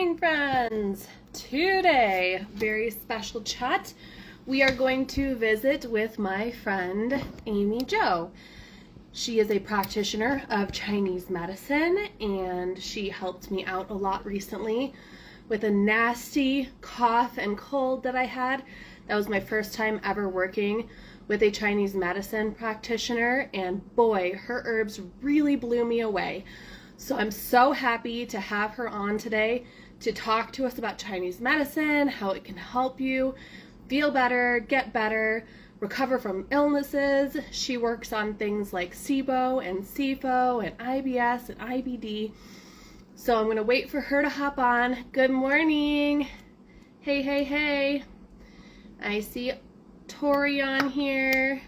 morning, friends. Today, very special chat. We are going to visit with my friend Amy Jo. She is a practitioner of Chinese medicine, and she helped me out a lot recently with a nasty cough and cold that I had. That was my first time ever working with a Chinese medicine practitioner, and boy, her herbs really blew me away. So I'm so happy to have her on today to talk to us about Chinese medicine, how it can help you feel better, get better, recover from illnesses. She works on things like SIBO and SIFO and IBS and IBD. So I'm going to wait for her to hop on. Good morning. Hey, hey, hey. I see Tori on here.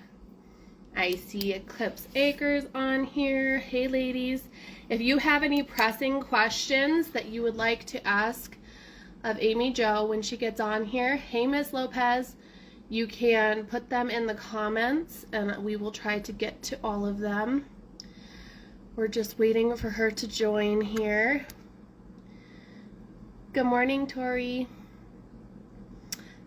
I see Eclipse Acres on here. Hey, ladies. If you have any pressing questions that you would like to ask of Amy Jo when she gets on here, hey, Miss Lopez, you can put them in the comments and we will try to get to all of them. We're just waiting for her to join here. Good morning, Tori.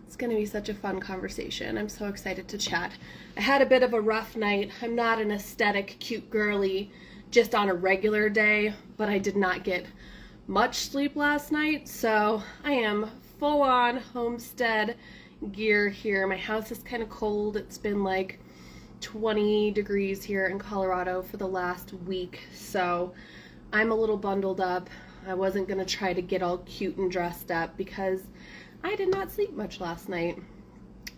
It's going to be such a fun conversation. I'm so excited to chat. I had a bit of a rough night. I'm not an aesthetic, cute girly just on a regular day, but I did not get much sleep last night, so I am full on homestead gear here. My house is kind of cold. It's been like 20 degrees here in Colorado for the last week, so I'm a little bundled up. I wasn't going to try to get all cute and dressed up because I did not sleep much last night.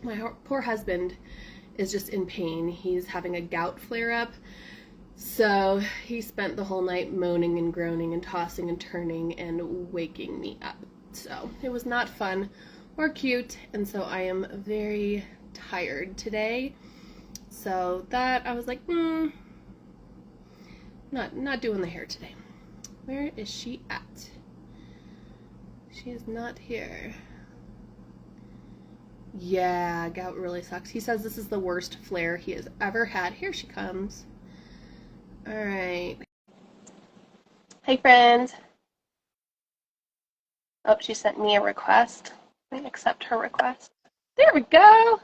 My poor husband is just in pain. He's having a gout flare-up, so he spent the whole night moaning and groaning and tossing and turning and waking me up. So it was not fun or cute, and so I am very tired today. So that I was like, not doing the hair today. Where is she at? She is not here. Yeah, gout really sucks. He says this is the worst flare he has ever had. Here she comes. All right. Hey, friends. Oh, she sent me a request. Let me accept her request. There we go.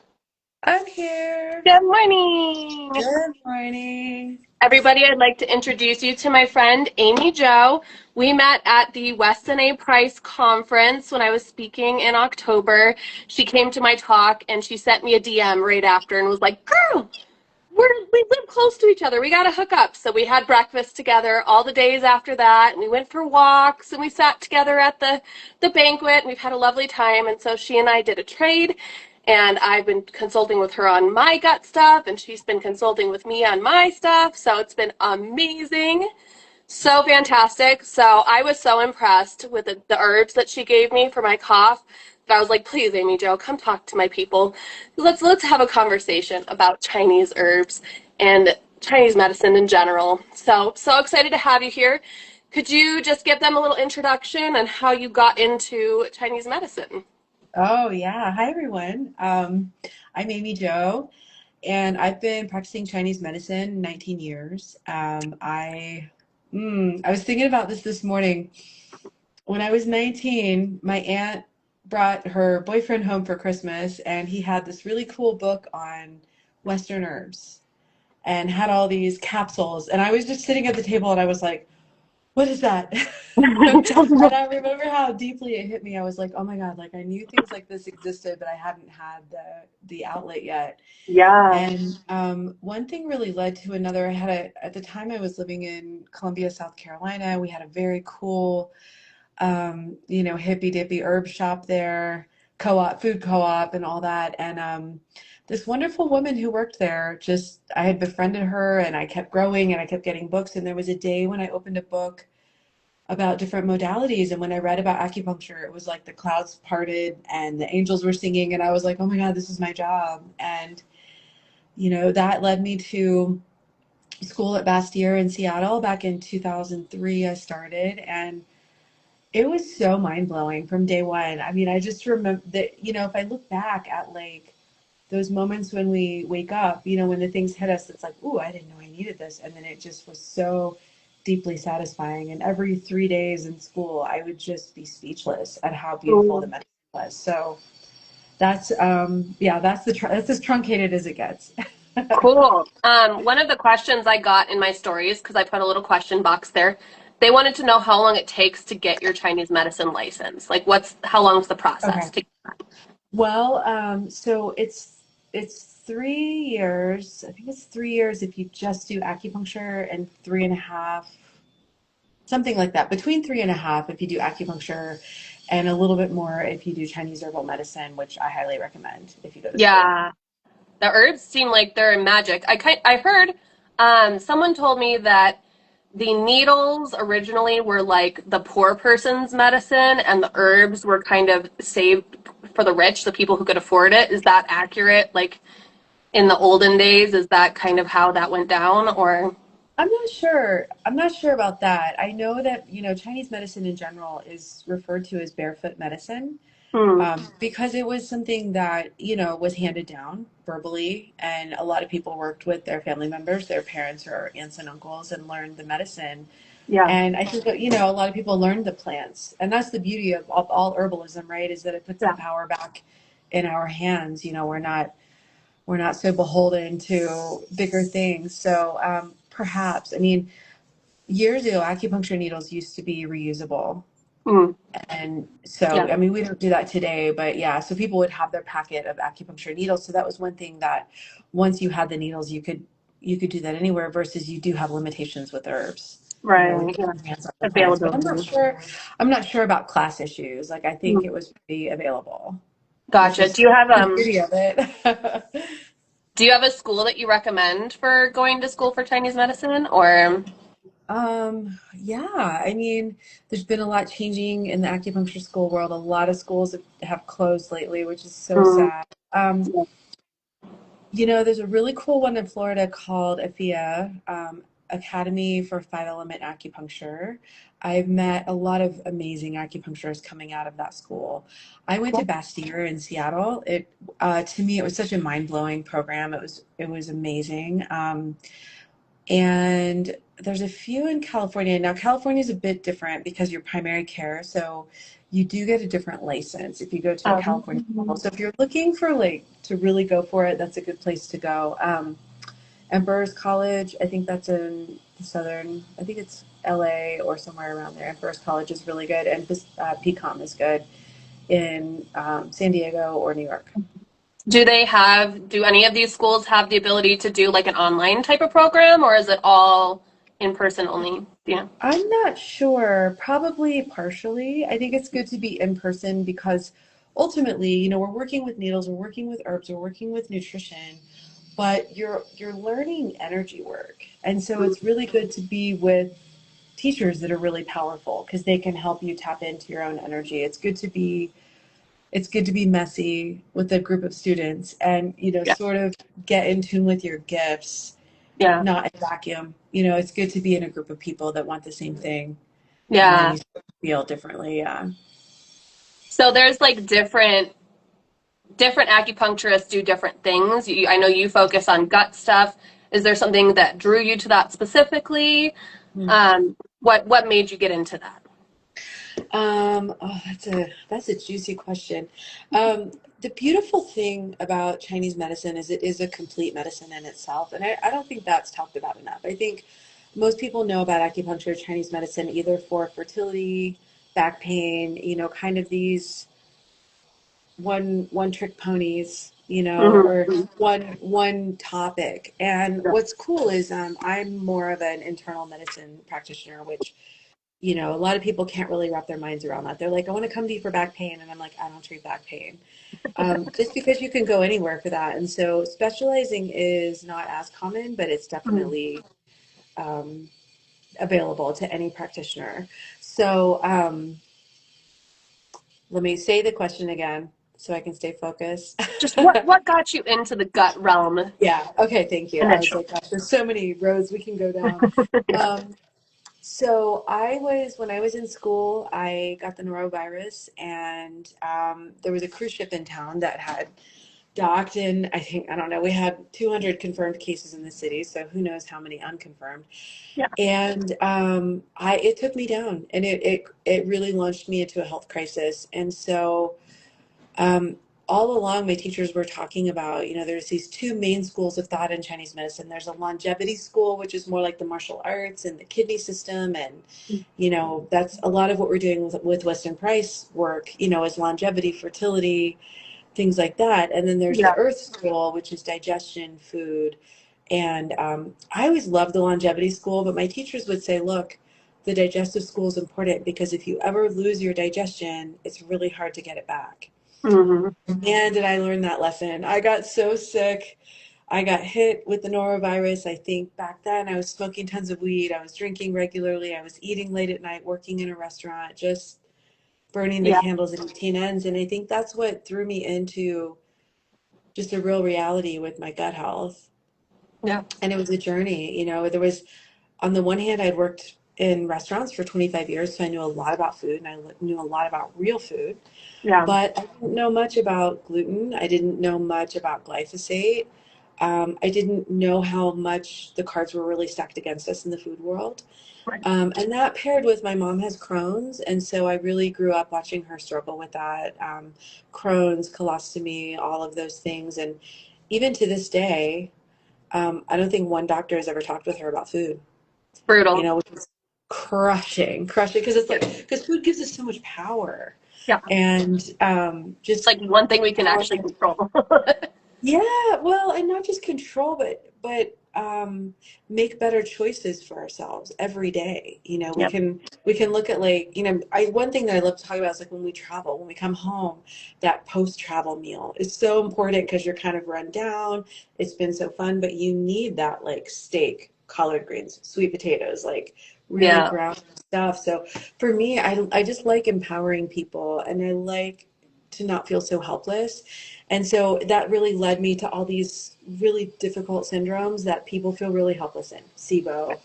I'm here. Good morning. Good morning. Everybody, I'd like to introduce you to my friend Amy Jo. We met at the Weston A. Price conference when I was speaking in October. She came to my talk and she sent me a DM right after and was like, girl, we live close to each other. We got to hook up. So we had breakfast together all the days after that. And we went for walks and we sat together at the banquet. And we've had a lovely time. And so she and I did a trade. And I've been consulting with her on my gut stuff. And she's been consulting with me on my stuff. So it's been amazing. So fantastic. So I was so impressed with the herbs that she gave me for my cough that I was like, please, Amy Jo, come talk to my people. Let's have a conversation about Chinese herbs and Chinese medicine in general. So excited to have you here. Could you just give them a little introduction on how you got into Chinese medicine? Oh, yeah. Hi, everyone. I'm Amy Jo, and I've been practicing Chinese medicine 19 years. I was thinking about this morning. When I was 19, my aunt brought her boyfriend home for Christmas, and he had this really cool book on Western herbs and had all these capsules. And I was just sitting at the table, and I was like, what is that? And I remember how deeply it hit me. I was like, oh my God, like I knew things like this existed, but I hadn't had the outlet yet. Yeah. And one thing really led to another. At the time I was living in Columbia, South Carolina, we had a very cool, hippy dippy herb shop there, food co-op and all that. And this wonderful woman who worked there, I had befriended her and I kept growing and I kept getting books. And there was a day when I opened a book about different modalities. And when I read about acupuncture, it was like the clouds parted and the angels were singing. And I was like, oh my God, this is my job. And, that led me to school at Bastyr in Seattle. Back in 2003, I started, and it was so mind blowing from day one. I mean, I just remember that, if I look back at like those moments when we wake up, when the things hit us, it's like, ooh, I didn't know I needed this. And then it just was so deeply satisfying. And every 3 days in school, I would just be speechless at how beautiful the Mm. medicine was. So that's yeah, that's as truncated as it gets. Cool. One of the questions I got in my stories, because I put a little question box there, they wanted to know how long it takes to get your Chinese medicine license. Like, how long's the process Okay. to? Well, so it's 3 years. I think it's 3 years if you just do acupuncture, and 3.5, something like that. Between 3.5 if you do acupuncture, and a little bit more if you do Chinese herbal medicine, which I highly recommend if you go to school. Yeah, the herbs seem like they're magic. I heard someone told me that the needles originally were like the poor person's medicine, and the herbs were kind of saved for the rich, the people who could afford it. Is that accurate? Like in the olden days, is that kind of how that went down, or? I'm not sure. I'm not sure about that. I know that, Chinese medicine in general is referred to as barefoot medicine, Hmm. because it was something that, was handed down verbally, and a lot of people worked with their family members, their parents or aunts and uncles, and learned the medicine. Yeah, And I think that, a lot of people learned the plants. And that's the beauty of all herbalism, right? Is that it puts the yeah. power back in our hands. We're not so beholden to bigger things. So perhaps, I mean, years ago, acupuncture needles used to be reusable. Hmm. And so, Yeah. I mean, we don't do that today, but yeah, so people would have their packet of acupuncture needles. So that was one thing that once you had the needles, you could do that anywhere, versus you do have limitations with herbs, with Right. Yeah. getting your hands on the plants. But Availability. I'm not sure about class issues. Like, I think Hmm. it was pretty available, which Gotcha. was the beauty of it. Do you have a school that you recommend for going to school for Chinese medicine, or? Yeah, I mean, there's been a lot changing in the acupuncture school world. A lot of schools have closed lately, which is so Hmm. sad. There's a really cool one in Florida called AFIA, Academy for Five Element Acupuncture. I've met a lot of amazing acupuncturists coming out of that school. I went to Cool. Bastyr in Seattle. To me, it was such a mind-blowing program. It was amazing. And there's a few in California. Now, California is a bit different because you're primary care, so you do get a different license if you go to a California school. Um, So if you're looking for like to really go for it, that's a good place to go. Emperor's College, I think that's in the southern, I think it's LA or somewhere around there. Emperor's College is really good, and PCOM is good in San Diego or New York. do any of these schools have the ability to do like an online type of program, or is it all in person only? Yeah. I'm not sure. Probably partially. I think it's good to be in person because ultimately, we're working with needles, we're working with herbs, we're working with nutrition, but you're learning energy work. And so it's really good to be with teachers that are really powerful because they can help you tap into your own energy. It's good to be messy with a group of students and, Yeah. sort of get in tune with your gifts, Yeah. not a vacuum. It's good to be in a group of people that want the same thing, and then Yeah. you feel differently. Yeah. So there's like different acupuncturists do different things. I know you focus on gut stuff. Is there something that drew you to that specifically? Hmm. What made you get into that? Oh, that's a juicy question. The beautiful thing about Chinese medicine is it is a complete medicine in itself, and I don't think that's talked about enough. I think most people know about acupuncture, Chinese medicine, either for fertility, back pain, kind of these one trick ponies, or Mm-hmm. one topic. And Yeah. what's cool is I'm more of an internal medicine practitioner, which a lot of people can't really wrap their minds around that. They're like, I want to come to you for back pain, and I'm like, I don't treat back pain. Just because you can go anywhere for that. And so specializing is not as common, but it's Mhm. definitely um, available to any practitioner. So let me say the question again so I can stay focused. Just what got you into the gut realm Yeah. Okay. Thank you. I was initially? like, gosh, there's so many roads we can go down. Yeah. So when I was in school, I got the norovirus, and there was a cruise ship in town docked in, I think, I don't know, we had 200 confirmed cases in the city, so who knows how many unconfirmed. Yeah. And it took me down, and it really launched me into a health crisis. And so um, all along, my teachers were talking about, there's these two main schools of thought in Chinese medicine. There's a longevity school, which is more like the martial arts and the kidney system. And, that's a lot of what we're doing with Weston Price work, is longevity, fertility, things like that. And then there's the Yeah. earth school, which is digestion, food. And I always loved the longevity school, but my teachers would say, look, the digestive school is important because if you ever lose your digestion, it's really hard to get it back. Hmm. Man, did I learn that lesson. I got so sick. I got hit with the norovirus. I think back then I was smoking tons of weed. I was drinking regularly. I was eating late at night, working in a restaurant, just burning the Yeah. candles at 18 ends. And I think that's what threw me into just a real reality with my gut health. Yeah. And it was a journey. There was, on the one hand, I'd worked in restaurants for 25 years, so I knew a lot about food and I knew a lot about real food. Yeah. But I didn't know much about gluten. I didn't know much about glyphosate. I didn't know how much the cards were really stacked against us in the food world. Right. And that paired with my mom has Crohn's. And so I really grew up watching her struggle with that. Crohn's, colostomy, all of those things. And even to this day, I don't think one doctor has ever talked with her about food, Brutal. which is crushing, because Yeah. because food gives us so much power. Yeah. And It's just like one thing we can power. actually control. Yeah, well, and not just control, but make better choices for ourselves every day. We Yep. can look at, like, I one thing that I love to talk about is like when we travel, when we come home, that post-travel meal is so important because you're kind of run down. It's been so fun, but you need that, like, steak, collard greens, sweet potatoes, like really Yeah. ground stuff. So for me, I just like empowering people, and I like to not feel so helpless. And so that really led me to all these really difficult syndromes that people feel really helpless in. SIBO,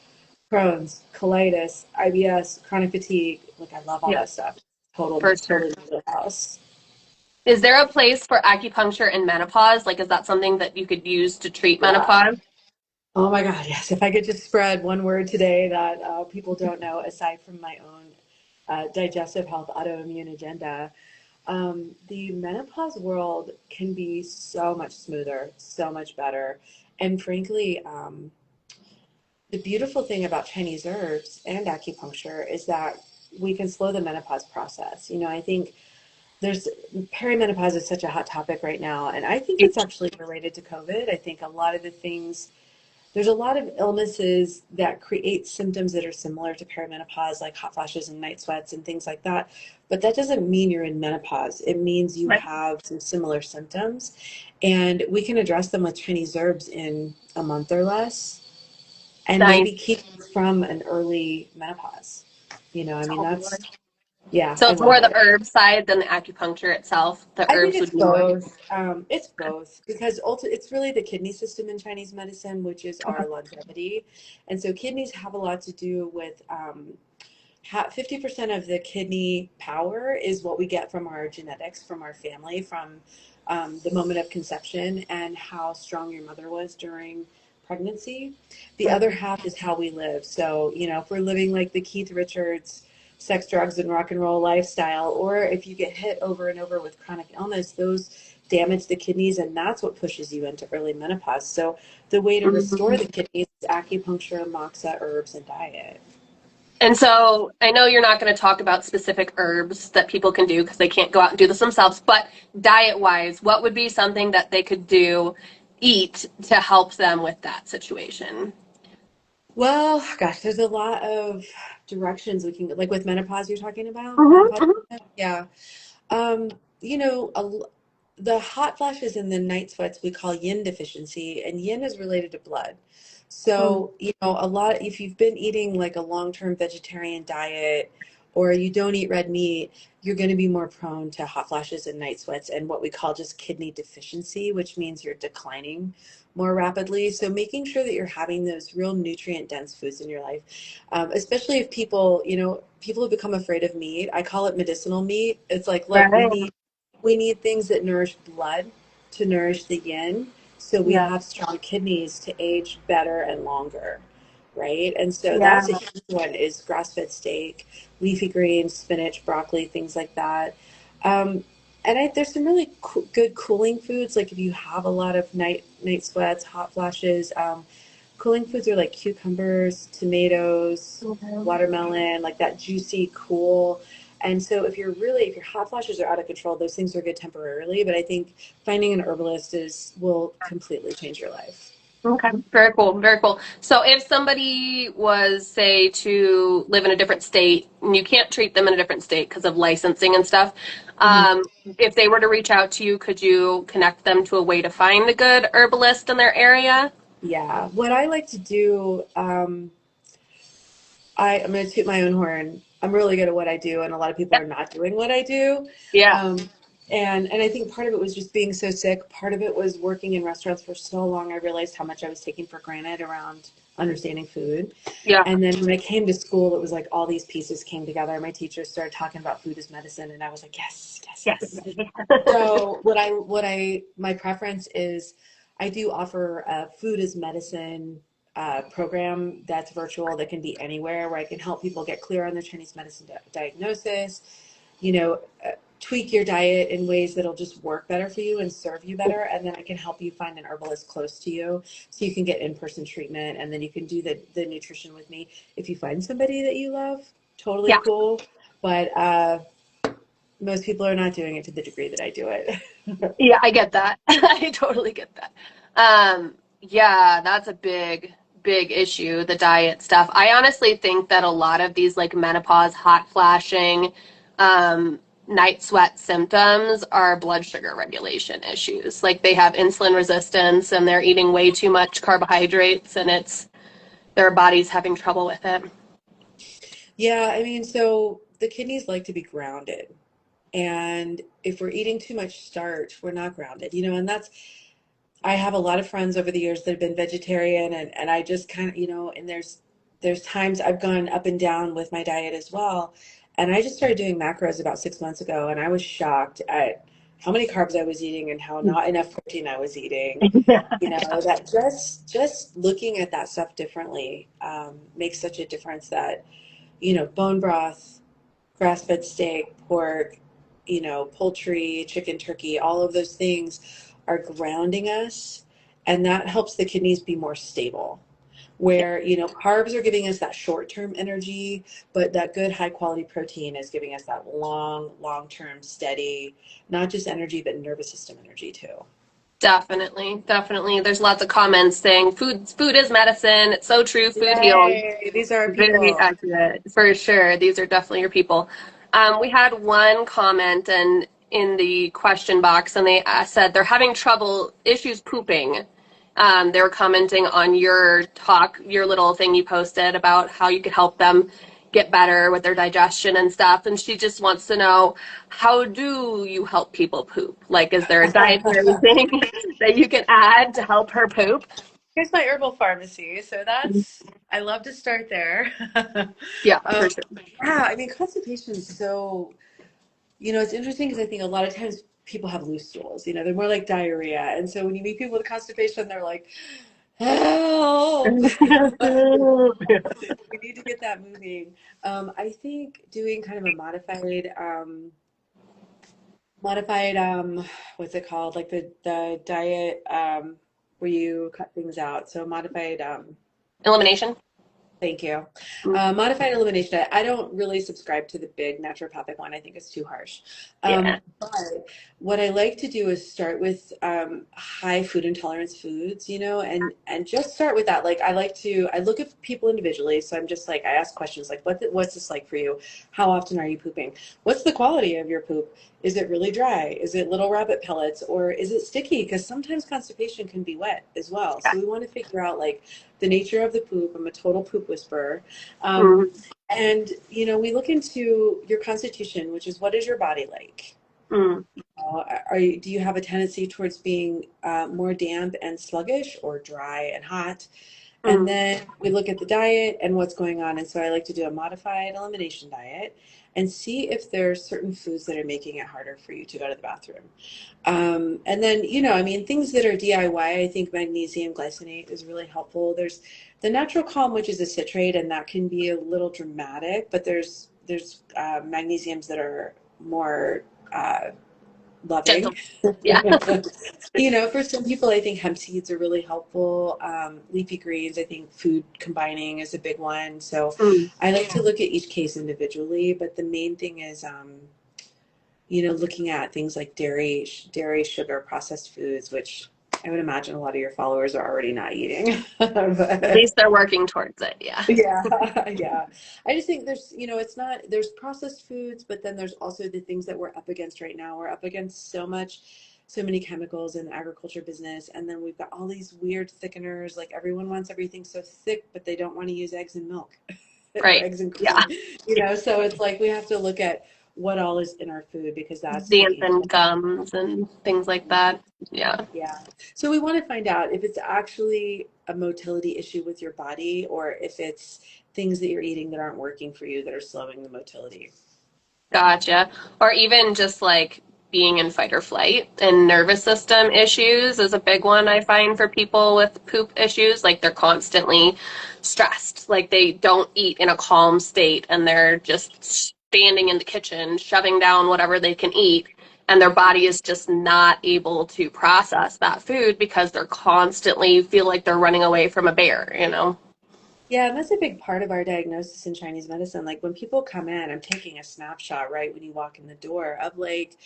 Crohn's, colitis, IBS, chronic fatigue. Like, I love all Yeah. that stuff. Total, For sure. totally my wheelhouse. Is there a place for acupuncture in menopause? Like, is that something that you could use to treat Yeah. menopause? Oh my God, yes. If I could just spread one word today that people don't know, aside from my own digestive health autoimmune agenda, the menopause world can be so much smoother, so much better. And frankly, the beautiful thing about Chinese herbs and acupuncture is that we can slow the menopause process. I think there's perimenopause is such a hot topic right now, and I think it's actually related to COVID. I think a lot of the things there's a lot of illnesses that create symptoms that are similar to perimenopause, like hot flashes and night sweats and things like that. But that doesn't mean you're in menopause. It means you Right. have some similar symptoms. And we can address them with Chinese herbs in a month or less and Nice. maybe keep you from an early menopause. I mean, that's, yeah, So I it's more love the it. herb side than the acupuncture itself. The I think herbs it's would be more. both. It's both because it's really the kidney system in Chinese medicine, which is our longevity. And so kidneys have a lot to do with 50% of the kidney power is what we get from our genetics, from our family, from the moment of conception and how strong your mother was during pregnancy. The other half is how we live. So, if we're living like the Keith Richards sex, drugs, and rock and roll lifestyle, or if you get hit over and over with chronic illness, those damage the kidneys, and that's what pushes you into early menopause. So the way to restore Mhm. the kidneys is acupuncture, moxa, herbs, and diet. And so I know you're not going to talk about specific herbs that people can do because they can't go out and do this themselves, but diet wise, what would be something that they could do, eat to help them with that situation? Well, gosh, there's a lot of directions we can go. Like with menopause, you're talking about menopause. Mm-hmm. Yeah. Um, you know, a, the hot flashes and the night sweats we call yin deficiency, and yin is related to blood. Mm-hmm. So, a lot, if you've been eating like a long-term vegetarian diet or you don't eat red meat, you're going to be more prone to hot flashes and night sweats and what we call just kidney deficiency, which means you're declining more rapidly. So making sure that you're having those real nutrient dense foods in your life, especially if people have become afraid of meat. I call it medicinal meat. It's like, look, we Right. need we need things that nourish blood to nourish the yin, so we Yeah. have strong kidneys to age better and longer, right? And so Yeah. that's a huge one, is grass-fed steak, leafy greens, spinach, broccoli, things like that. Um, and there's some really good cooling foods, like if you have a lot of night sweats, hot flashes. Cooling foods are like cucumbers, tomatoes, Mhm. watermelon, like that juicy, cool. And so if your hot flashes are out of control, those things are good temporarily. But I think finding an herbalist will completely change your life. Okay. Very cool. Very cool. So if somebody was, say, to live in a different state, and you can't treat them in a different state because of licensing and stuff, Mhm. if they were to reach out to you, could you connect them to a way to find a good herbalist in their area? Yeah. What I like to do, I'm going to toot my own horn. I'm really good at what I do, and a lot of people Yeah. are not doing what I do. Yeah. Um, and I think part of it was just being so sick. Part of it was working in restaurants for so long. I realized how much I was taking for granted around understanding food. Yeah. And then when I came to school, it was like all these pieces came together. My teachers started talking about food as medicine, and I was like, yes, yes, Yeah. yes. So my preference is, I do offer a food as medicine program that's virtual, that can be anywhere, where I can help people get clear on their Chinese medicine diagnosis, you know, tweak your diet in ways that'll just work better for you and serve you better. And then I can help you find an herbalist close to you, so you can get in-person treatment, and then you can do the nutrition with me. If you find somebody that you love, totally Yeah. cool. But most people are not doing it to the degree that I do it. Yeah, I get that. I totally get that. Yeah, that's a big issue, the diet stuff. I honestly think that a lot of these like menopause, hot flashing, um, night sweat symptoms are blood sugar regulation issues. Like they have insulin resistance and they're eating way too much carbohydrates and it's their body's having trouble with it. Yeah, I mean, so the kidneys like to be grounded. And if we're eating too much starch, we're not grounded, and I have a lot of friends over the years that have been vegetarian, and I just kind of, and there's times I've gone up and down with my diet as well. And I just started doing macros about 6 months ago, and I was shocked at how many carbs I was eating and how not enough protein I was eating. That just looking at that stuff differently makes such a difference, that, bone broth, grass-fed steak, pork, poultry, chicken, turkey, all of those things are grounding us, and that helps the kidneys be more stable. Where, carbs are giving us that short-term energy, but that good high quality protein is giving us that long-term steady, not just energy, but nervous system energy too. Definitely, definitely. There's lots of comments saying food is medicine. It's so true. Food heals. Yay, these are our Very people. accurate, for sure. These are definitely your people. We had one comment and in the question box, and they said they're having trouble issues pooping. They were commenting on your talk, your little thing you posted about how you could help them get better with their digestion and stuff. And she just wants to know, how do you help people poop? Like, is there a dietary thing that you can add to help her poop? Here's my herbal pharmacy. So I love to start there. Yeah, um, for sure. yeah, I mean, constipation is so, it's interesting, because I think a lot of times people have loose stools, they're more like diarrhea. And so when you meet people with constipation, they're like, help, we need to get that moving. I think doing kind of a modified, what's it called? Like the diet, where you cut things out. So modified, Elimination? thank you. Modified elimination. I don't really subscribe to the big naturopathic one. I think it's too harsh. Yeah. But what I like to do is start with high food intolerance foods, and just start with that. Like I look at people individually. So I'm just like, I ask questions like, what's this like for you? How often are you pooping? What's the quality of your poop? Is it really dry? Is it little rabbit pellets, or is it sticky? Because sometimes constipation can be wet as well. So we want to figure out like the nature of the poop. I'm a total poop whisperer. Um, Mm-hmm. and, we look into your constitution, which is, what is your body like? Mm. Do you have a tendency towards being more damp and sluggish, or dry and hot? And Mm. then we look at the diet and what's going on. And so I like to do a modified elimination diet and see if there are certain foods that are making it harder for you to go to the bathroom. And then, I mean, things that are DIY, I think magnesium glycinate is really helpful. There's the natural calm, which is a citrate, and that can be a little dramatic, but there's magnesiums that are more loving. Gentle. Yeah. For some people, I think hemp seeds are really helpful. Leafy greens, I think food combining is a big one. So Mm. I like to look at each case individually, but the main thing is, looking at things like dairy, sugar, processed foods, which I would imagine a lot of your followers are already not eating. At But least they're working towards it. Yeah. yeah, yeah. I just think it's not, there's processed foods, but then there's also the things that we're up against right now. We're up against so many chemicals in the agriculture business. And then we've got all these weird thickeners. Like everyone wants everything so thick, but they don't want to use eggs and milk or Right. eggs and Yeah. cream. So it's like we have to look at what all is in our food because that's Xanthan making it. gums and things like that. Yeah. Yeah. So we want to find out if it's actually a motility issue with your body or if it's things that you're eating that aren't working for you that are slowing the motility. Gotcha. Or even just like being in fight or flight and nervous system issues is a big one I find for people with poop issues. Like they're constantly stressed. Like they don't eat in a calm state and they're just standing in the kitchen, shoving down whatever they can eat. And their body is just not able to process that food because they're constantly feel like they're running away from a bear. Yeah, and that's a big part of our diagnosis in Chinese medicine. Like when people come in, I'm taking a snapshot right when you walk in the door of like,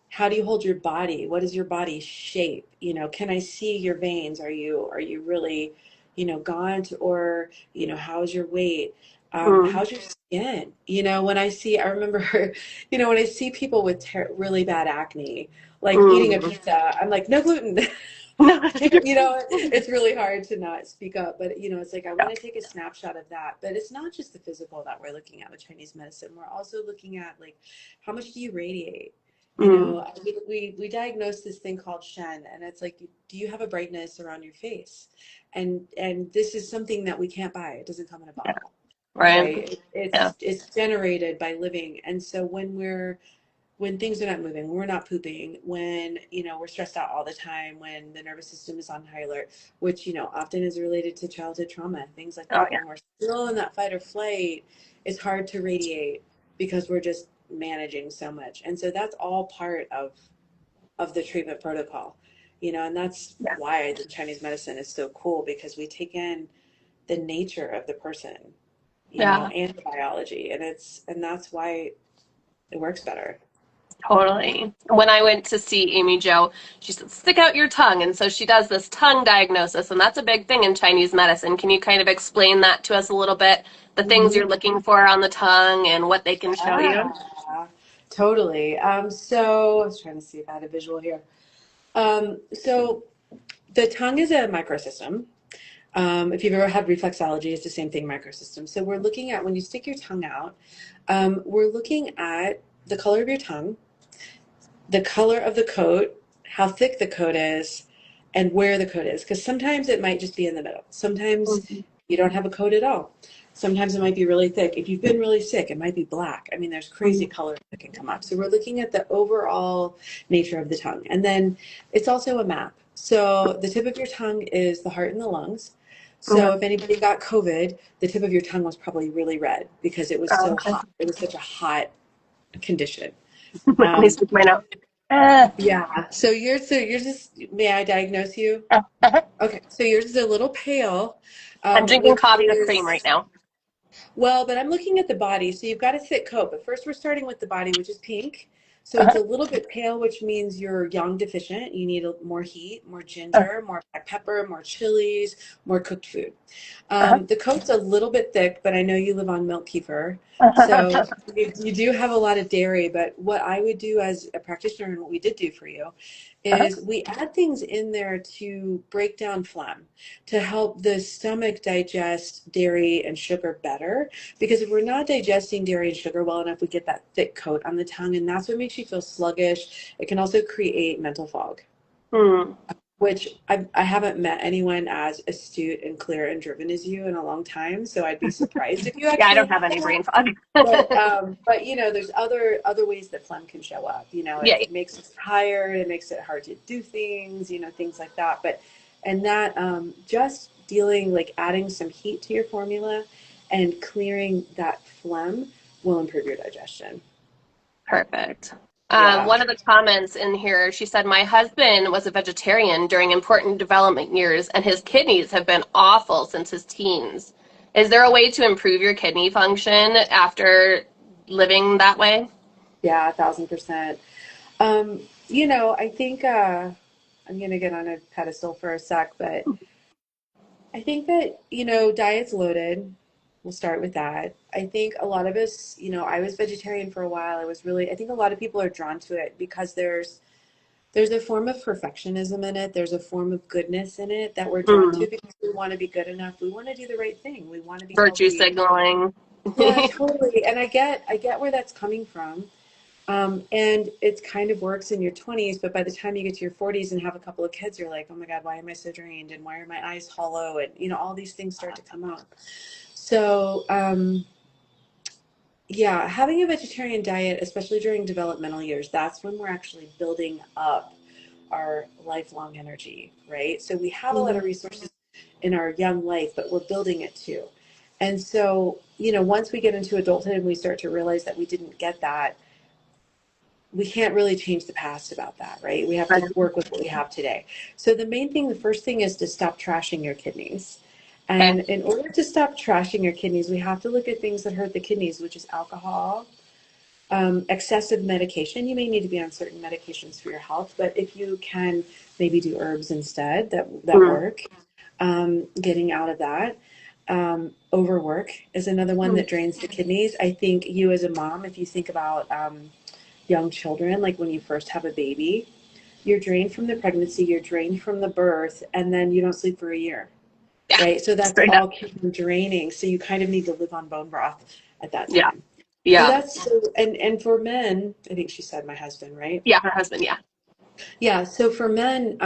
how do you hold your body? What is your body shape? Can I see your veins? Are you really, gaunt or, how's your weight? Mm, How's your skin? I remember, when I see people with really bad acne, like eating a mm. pizza, I'm like, no gluten. No. It's really hard to not speak up, but it's like I want to take a snapshot of that. But it's not just the physical that we're looking at with Chinese medicine. We're also looking at like how much do you radiate? Mm, We diagnose this thing called Shen, and it's like, do you have a brightness around your face? And this is something that we can't buy. It doesn't come in a bottle, right. right? Yeah. It's generated by living, and so when things are not moving, when we're not pooping, when, we're stressed out all the time, when the nervous system is on high alert, which, often is related to childhood trauma, things like Oh that. yeah. When we're still in that fight or flight, it's hard to radiate because we're just managing so much. And so that's all part of the treatment protocol, and that's Yeah. why the Chinese medicine is so cool because we take in the nature of the person, Yeah. and the biology. And that's why it works better. Totally. When I went to see Amy Jo, she said, stick out your tongue. And so she does this tongue diagnosis, and that's a big thing in Chinese medicine. Can you kind of explain that to us a little bit? The things you're looking for on the tongue and what they can show you? Yeah, totally. So I was trying to see if I had a visual here. So the tongue is a microsystem. If you've ever had reflexology, it's the same thing, microsystem. So we're looking at when you stick your tongue out, we're looking at the color of your tongue, the color of the coat, how thick the coat is, and where the coat is. Because sometimes it might just be in the middle. Sometimes Mhm. you don't have a coat at all. Sometimes it might be really thick. If you've been really sick, it might be black. I mean, there's crazy Mhm. colors that can come up. So we're looking at the overall nature of the tongue. And then it's also a map. So the tip of your tongue is the heart and the lungs. Okay. So if anybody got COVID, the tip of your tongue was probably really red because it was Oh, so okay. hot. It was such a hot condition. Let me Um, stick mine out. Uh, yeah. So yours is, may I diagnose you? uh-huh. Okay. So yours is a little pale, I'm drinking which coffee with cream right is, now. well, but I'm looking at the body. So you've got a thick coat, but first we're starting with the body, which is pink. So it's Uh-huh. a little bit pale, which means you're yang deficient. You need more heat, more Uh-huh. ginger, more black pepper, more chilies, more cooked food. Uh-huh. The coat's a little bit thick, but I know you live on milk kefir. So you do have a lot of dairy, but what I would do as a practitioner and what we did do for you Uh-huh. is we add things in there to break down phlegm, to help the stomach digest dairy and sugar better. Because if we're not digesting dairy and sugar well enough, we get that thick coat on the tongue, and that's what makes you feel sluggish. It can also create mental fog. Hmm. which I haven't met anyone as astute and clear and driven as you in a long time. So I'd be surprised if you Yeah, I actually don't have have any that. brain fog. But you know, there's other ways that phlegm can show up. You know, Yeah, it makes us tired, it makes it hard to do things, you know, things like that. But and that just dealing like adding some heat to your formula and clearing that phlegm will improve your digestion. perfect. Yeah. One of the comments in here, she said, my husband was a vegetarian during important development years, and his kidneys have been awful since his teens. Is there a way to improve your kidney function after living that way? Yeah, 1,000%. You know, I think I'm gonna get on a pedestal for a sec, but I think that, you know, diet's loaded. We'll start with that. I think a lot of us, you know, I was vegetarian for a while. I think a lot of people are drawn to it because there's a form of perfectionism in it. There's a form of goodness in it that we're drawn Mm, to because we want to be good enough. We want to do the right thing. We want to be virtue healthy. signaling. Yeah, totally. And I get where that's coming from. And it kind of works in your 20s, but by the time you get to your 40s and have a couple of kids, you're like, oh my God, why am I so drained? And why are my eyes hollow? And, you know, all these things start to come up. So, yeah, having a vegetarian diet, especially during developmental years, that's when we're actually building up our lifelong energy, right? So we have a lot of Mhm. resources in our young life, but we're building it too. And so, you know, once we get into adulthood and we start to realize that we didn't get that, we can't really change the past about that, right? We have to Right. work with what we have today. So the main thing, the first thing is to stop trashing your kidneys. Okay. And in order to stop trashing your kidneys, we have to look at things that hurt the kidneys, which is alcohol, excessive medication. You may need to be on certain medications for your health, but if you can maybe do herbs instead that Mm, work, getting out of that. Overwork is another one mm, that drains the kidneys. I think you as a mom, if you think about young children, like when you first have a baby, you're drained from the pregnancy, you're drained from the birth, and then you don't sleep for a year, yeah, right? So that's straight up. all draining. So you kind of need to live on bone broth at that Yeah, time. So yeah, that's so, and for men, I think she said my husband, right? yeah. Her husband, yeah. Yeah. So for men,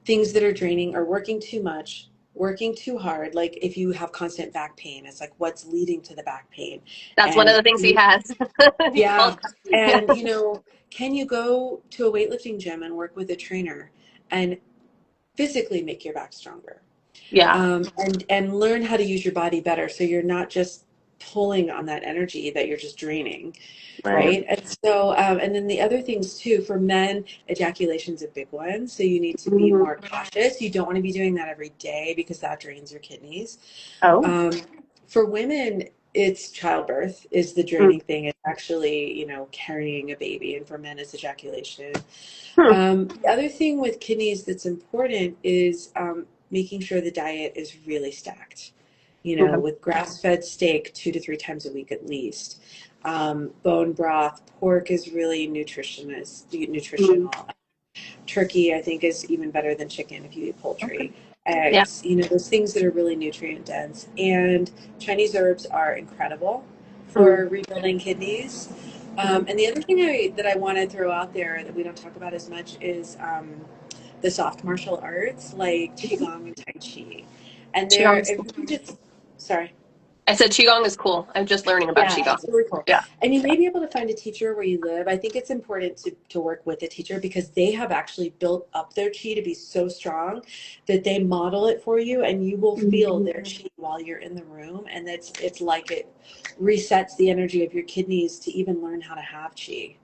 things that are draining are working too much, working too hard. Like if you have constant back pain, it's like what's leading to the back pain, That's one of and the things he has. He calls. yeah. Yeah. And, you know, can you go to a weightlifting gym and work with a trainer and physically make your back stronger? Yeah. And learn how to use your body better so you're not just pulling on that energy that you're just draining, Right. right? And so, and then the other things too, for men, ejaculation's a big one. So you need to be Mhm. more cautious. You don't want to be doing that every day because that drains your kidneys. Oh. Um, for women, it's childbirth is the Mm. draining thing. It's actually, you know, carrying a baby, and for men, it's ejaculation. Hmm. The other thing with kidneys that's important is making sure the diet is really stacked. You know, Okay. with grass-fed steak 2 to 3 times a week at least. Bone broth, pork is really Mm. nutritional. Turkey, I think, is even better than chicken if you eat Okay. poultry. Yeah. Eggs, you know, those things that are really nutrient dense. And Chinese herbs are incredible Mm. for rebuilding kidneys. Mm. And the other thing that I want to throw out there that we don't talk about as much is the soft martial arts like Qigong and Tai Chi. And Qigong they're, is if cool. you just, sorry. I said Qigong is cool. I'm just learning about Yeah, Qigong. it's really cool. Yeah. And you may be able to find a teacher where you live. I think it's important to work with a teacher because they have actually built up their chi to be so strong that they model it for you and you will feel Mhm. their chi while you're in the room. And it's like it resets the energy of your kidneys to even learn how to have chi.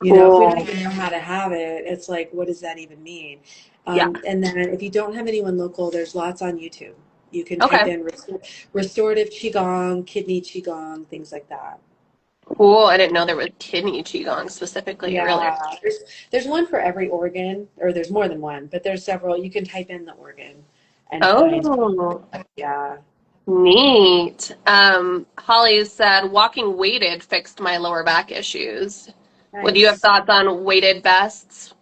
You know, if we don't Cool. even know how to have it, it's like, what does that even mean? Yeah. And then if you don't have anyone local, there's lots on YouTube. You can type Okay. in restorative qigong, kidney qigong, things like that. Cool. I didn't know there was kidney Qigong specifically, really. Yeah, there's one for every organ, or there's more than one, but there's several. You can type in the organ and find. Oh, Yeah. neat. Holly said walking weighted fixed my lower back issues. Would you have Nice. thoughts on weighted vests?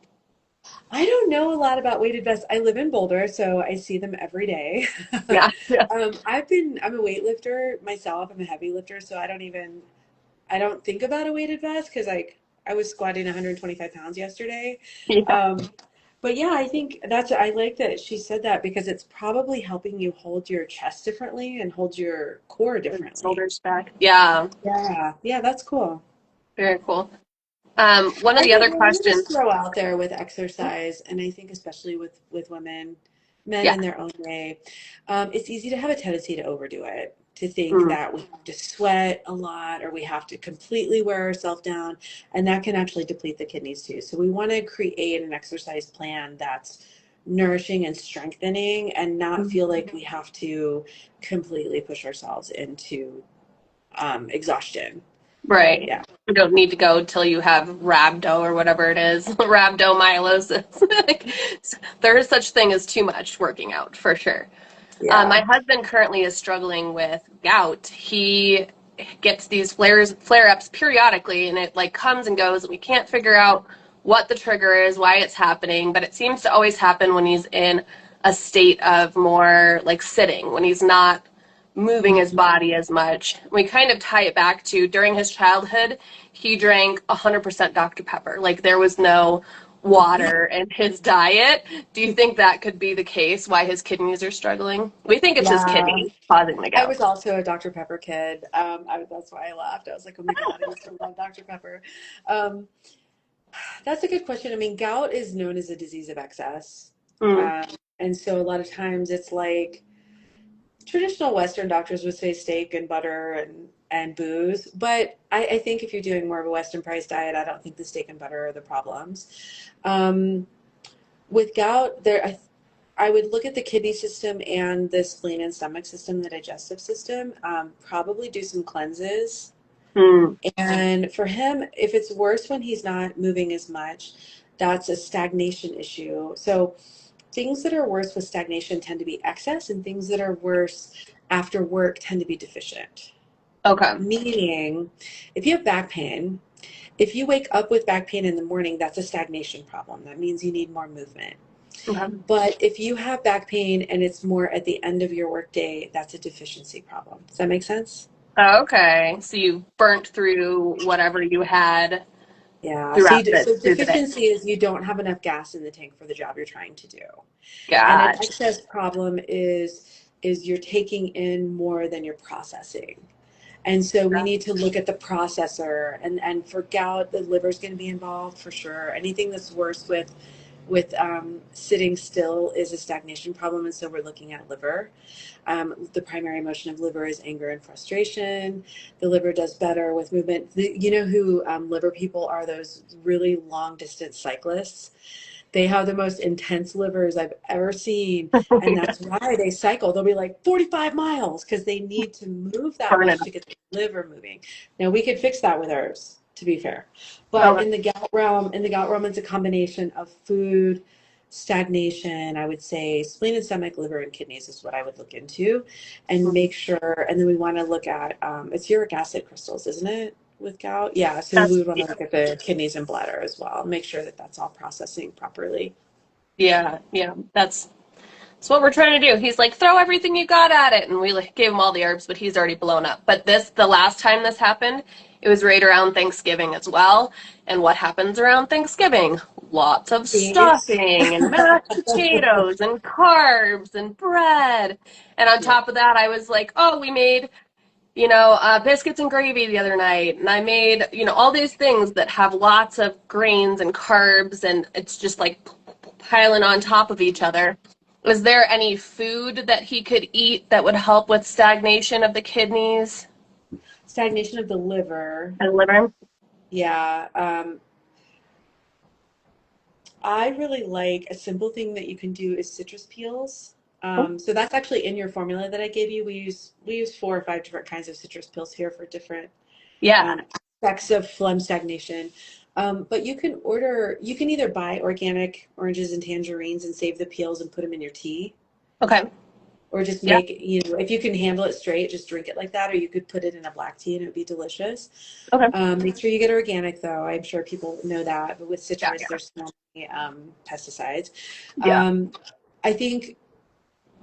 I don't know a lot about weighted vests. I live in Boulder, so I see them every day. Yeah. Yeah. I'm a weightlifter myself. I'm a heavy lifter, so I don't think about a weighted vest because like I was squatting 125 pounds yesterday. Yeah. Um, But yeah, I think I like that she said that because it's probably helping you hold your chest differently and hold your core And differently. shoulders back. Yeah, Yeah, yeah, that's cool. very cool. One of I the think other let me questions. just throw out there with exercise, and I think especially with women, men Yeah. in their own way, it's easy to have a tendency to overdo it, to think Mm, that we have to sweat a lot or we have to completely wear ourselves down, and that can actually deplete the kidneys too. So we want to create an exercise plan that's nourishing and strengthening and not feel mm. like we have to completely push ourselves into exhaustion. Right. Yeah. You don't need to go till you have rhabdo or whatever it is, rhabdomyolysis. Like, there is such thing as too much working out for sure. My Yeah. husband currently is struggling with gout. He gets these flare-ups periodically, and it like comes and goes, and we can't figure out what the trigger is, why it's happening, but it seems to always happen when he's in a state of more like sitting, when he's not moving his body as much. We kind of tie it back to during his childhood, he drank 100% Dr. Pepper. Like there was no water in his diet. Do you think that could be the case why his kidneys are struggling? We think it's his Yeah. kidneys causing the I gout. was also a Dr. Pepper kid. That's why I laughed. I was like, oh my God, I used to love Dr. Pepper. Um, that's a good question. I mean, gout is known as a disease of excess. Mm. Um, and so a lot of times it's like traditional Western doctors would say steak and butter and booze. But I think if you're doing more of a Western price diet, I don't think the steak and butter are the problems. Um, with gout, I would look at the kidney system and the spleen and stomach system, the digestive system, probably do some cleanses. Mm. And for him, if it's worse when he's not moving as much, that's a stagnation issue. So things that are worse with stagnation tend to be excess, and things that are worse after work tend to be deficient. Okay. Meaning, if you have back pain, if you wake up with back pain in the morning, that's a stagnation problem. That means you need more movement. Okay. But if you have back pain and it's more at the end of your workday, that's a deficiency problem. Does that make sense? Okay. So you burnt through whatever you had Yeah. throughout So through the day. deficiency is you don't have enough gas in the tank for the job you're trying to do. And an Gotcha. excess problem is you're taking in more than you're processing. And so we need to look at the processor and for gout, the liver is going to be involved for sure. Anything that's worse with sitting still is a stagnation problem. And so we're looking at liver. The primary emotion of liver is anger and frustration. The liver does better with movement. You know who liver people are? Those really long distance cyclists. They have the most intense livers I've ever seen. And that's why they cycle. They'll be like 45 miles because they need to move that Burn it much to get the liver moving. Now we could fix that with herbs, to be fair. But up. in the gout realm, it's a combination of food, stagnation, I would say spleen and stomach, liver and kidneys is what I would look into and Okay. make sure. And then we want to look at it's uric acid crystals, isn't it? With gout. Yeah. So we That's would want to look at the kidneys and bladder as well. Make sure that that's all processing properly. yeah, yeah. That's what we're trying to do. He's like, throw everything you got at it. And we like gave him all the herbs, but he's already blown up. But the last time this happened, it was right around Thanksgiving as well. And what happens around Thanksgiving? Lots of Feast. stuffing and mashed potatoes and carbs and bread. And on Yeah. top of that, I was like, oh, we made, biscuits and gravy the other night. And I made, all these things that have lots of grains and carbs. And it's just like piling on top of each other. Is there any food that he could eat that would help with stagnation of the kidneys Stagnation of the liver. and liver? Yeah. I really like a simple thing that you can do is citrus peels. So that's actually in your formula that I gave you. We use 4 or 5 different kinds of citrus peels here for different Yeah. aspects of phlegm stagnation. But you can either buy organic oranges and tangerines and save the peels and put them in your tea, Okay. or just Yeah. make, if you can handle it straight, just drink it like that, or you could put it in a black tea and it would be delicious. Okay. Make sure you get organic though. I'm sure people know that, but with Yeah. citrus, there's so many pesticides. Yeah. Um, I think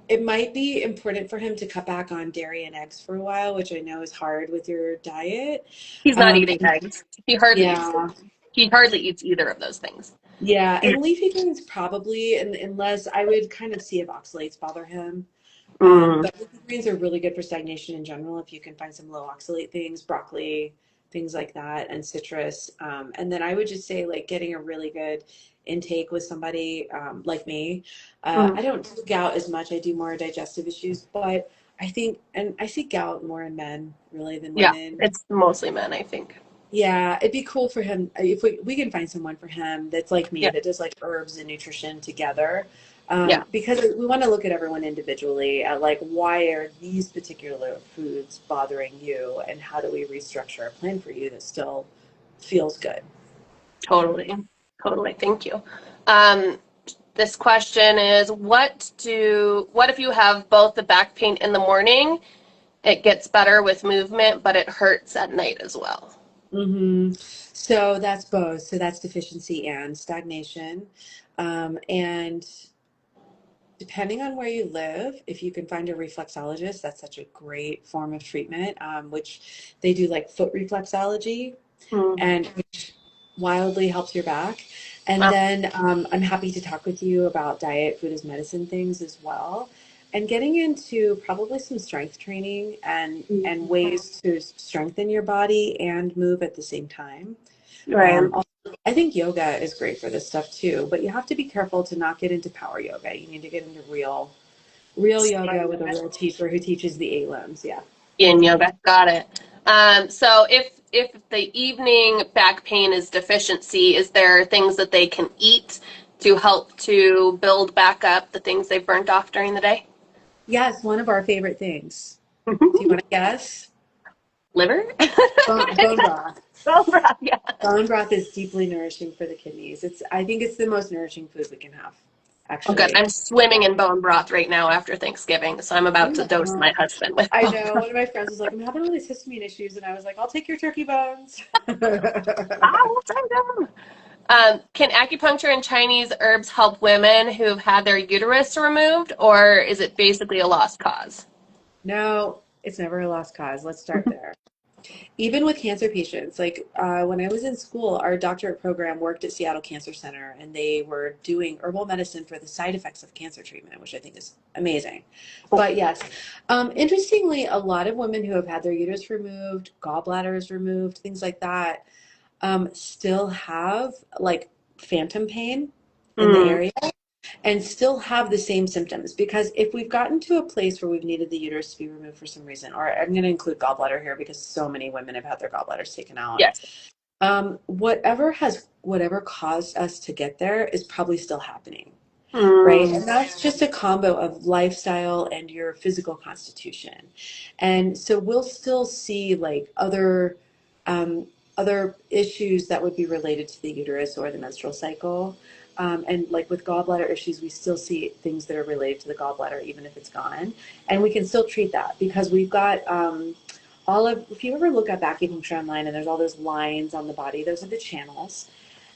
it might be important for him to cut back on dairy and eggs for a while, which I know is hard with your diet. He's not eating And eggs. He hardly eats. yeah, He hardly eats either of those things. Yeah, and leafy greens probably, and unless I would kind of see if oxalates bother him. Mm, But leafy greens are really good for stagnation in general if you can find some low oxalate things, broccoli, things like that, and citrus. And then I would just say like getting a really good intake with somebody like me. mm. I don't do gout as much. I do more digestive issues, but I think, and I see gout more in men really than Yeah, women. it's mostly men, I think. Yeah, it'd be cool for him if we can find someone for him that's like me Yeah, that does like herbs and nutrition together. yeah, Because we want to look at everyone individually at like why are these particular foods bothering you and how do we restructure a plan for you that still feels good. totally. Totally. Thank you. Um, this question is what if you have both the back pain in the morning, it gets better with movement, but it hurts at night as well? hmm So that's both. So that's deficiency and stagnation. And depending on where you live, if you can find a reflexologist, that's such a great form of treatment, which they do like foot reflexology Mm. and which wildly helps your back. And Uh, then I'm happy to talk with you about diet, food as medicine things as well. And getting into probably some strength training and ways to strengthen your body and move at the same time. right. Also, I think yoga is great for this stuff too, but you have to be careful to not get into power yoga. You need to get into real yoga with a real teacher who teaches the eight limbs. Yeah. Yin yoga. Got it. So if the evening back pain is deficiency, is there things that they can eat to help to build back up the things they've burnt off during the day? Yes, one of our favorite things. Do you want to guess? Liver? Bone broth. Bone broth, yeah. Bone broth is deeply nourishing for the kidneys. I think it's the most nourishing food we can have, Oh, good. actually. I'm swimming in bone broth right now after Thanksgiving, so I'm I about to dose know. my husband with I bone know. broth. One of my friends was like, I'm having all these histamine issues. And I was like, I'll take your turkey bones. I will take them. Can acupuncture and Chinese herbs help women who've had their uterus removed, or is it basically a lost cause? No, it's never a lost cause. Let's start there. Even with cancer patients, like when I was in school, our doctorate program worked at Seattle Cancer Center and they were doing herbal medicine for the side effects of cancer treatment, which I think is amazing. But yes, interestingly, a lot of women who have had their uterus removed, gallbladders removed, things like that, still have like phantom pain in the Mm, area and still have the same symptoms. Because if we've gotten to a place where we've needed the uterus to be removed for some reason, or I'm going to include gallbladder here because so many women have had their gallbladders taken out, yes. whatever caused us to get there is probably still happening. Right. Mm, And that's just a combo of lifestyle and your physical constitution. And so we'll still see like um, other issues that would be related to the uterus or the menstrual cycle. And like with gallbladder issues, we still see things that are related to the gallbladder, even if it's gone. And we can still treat that because we've got if you ever look up acupuncture online and there's all those lines on the body, those are the channels.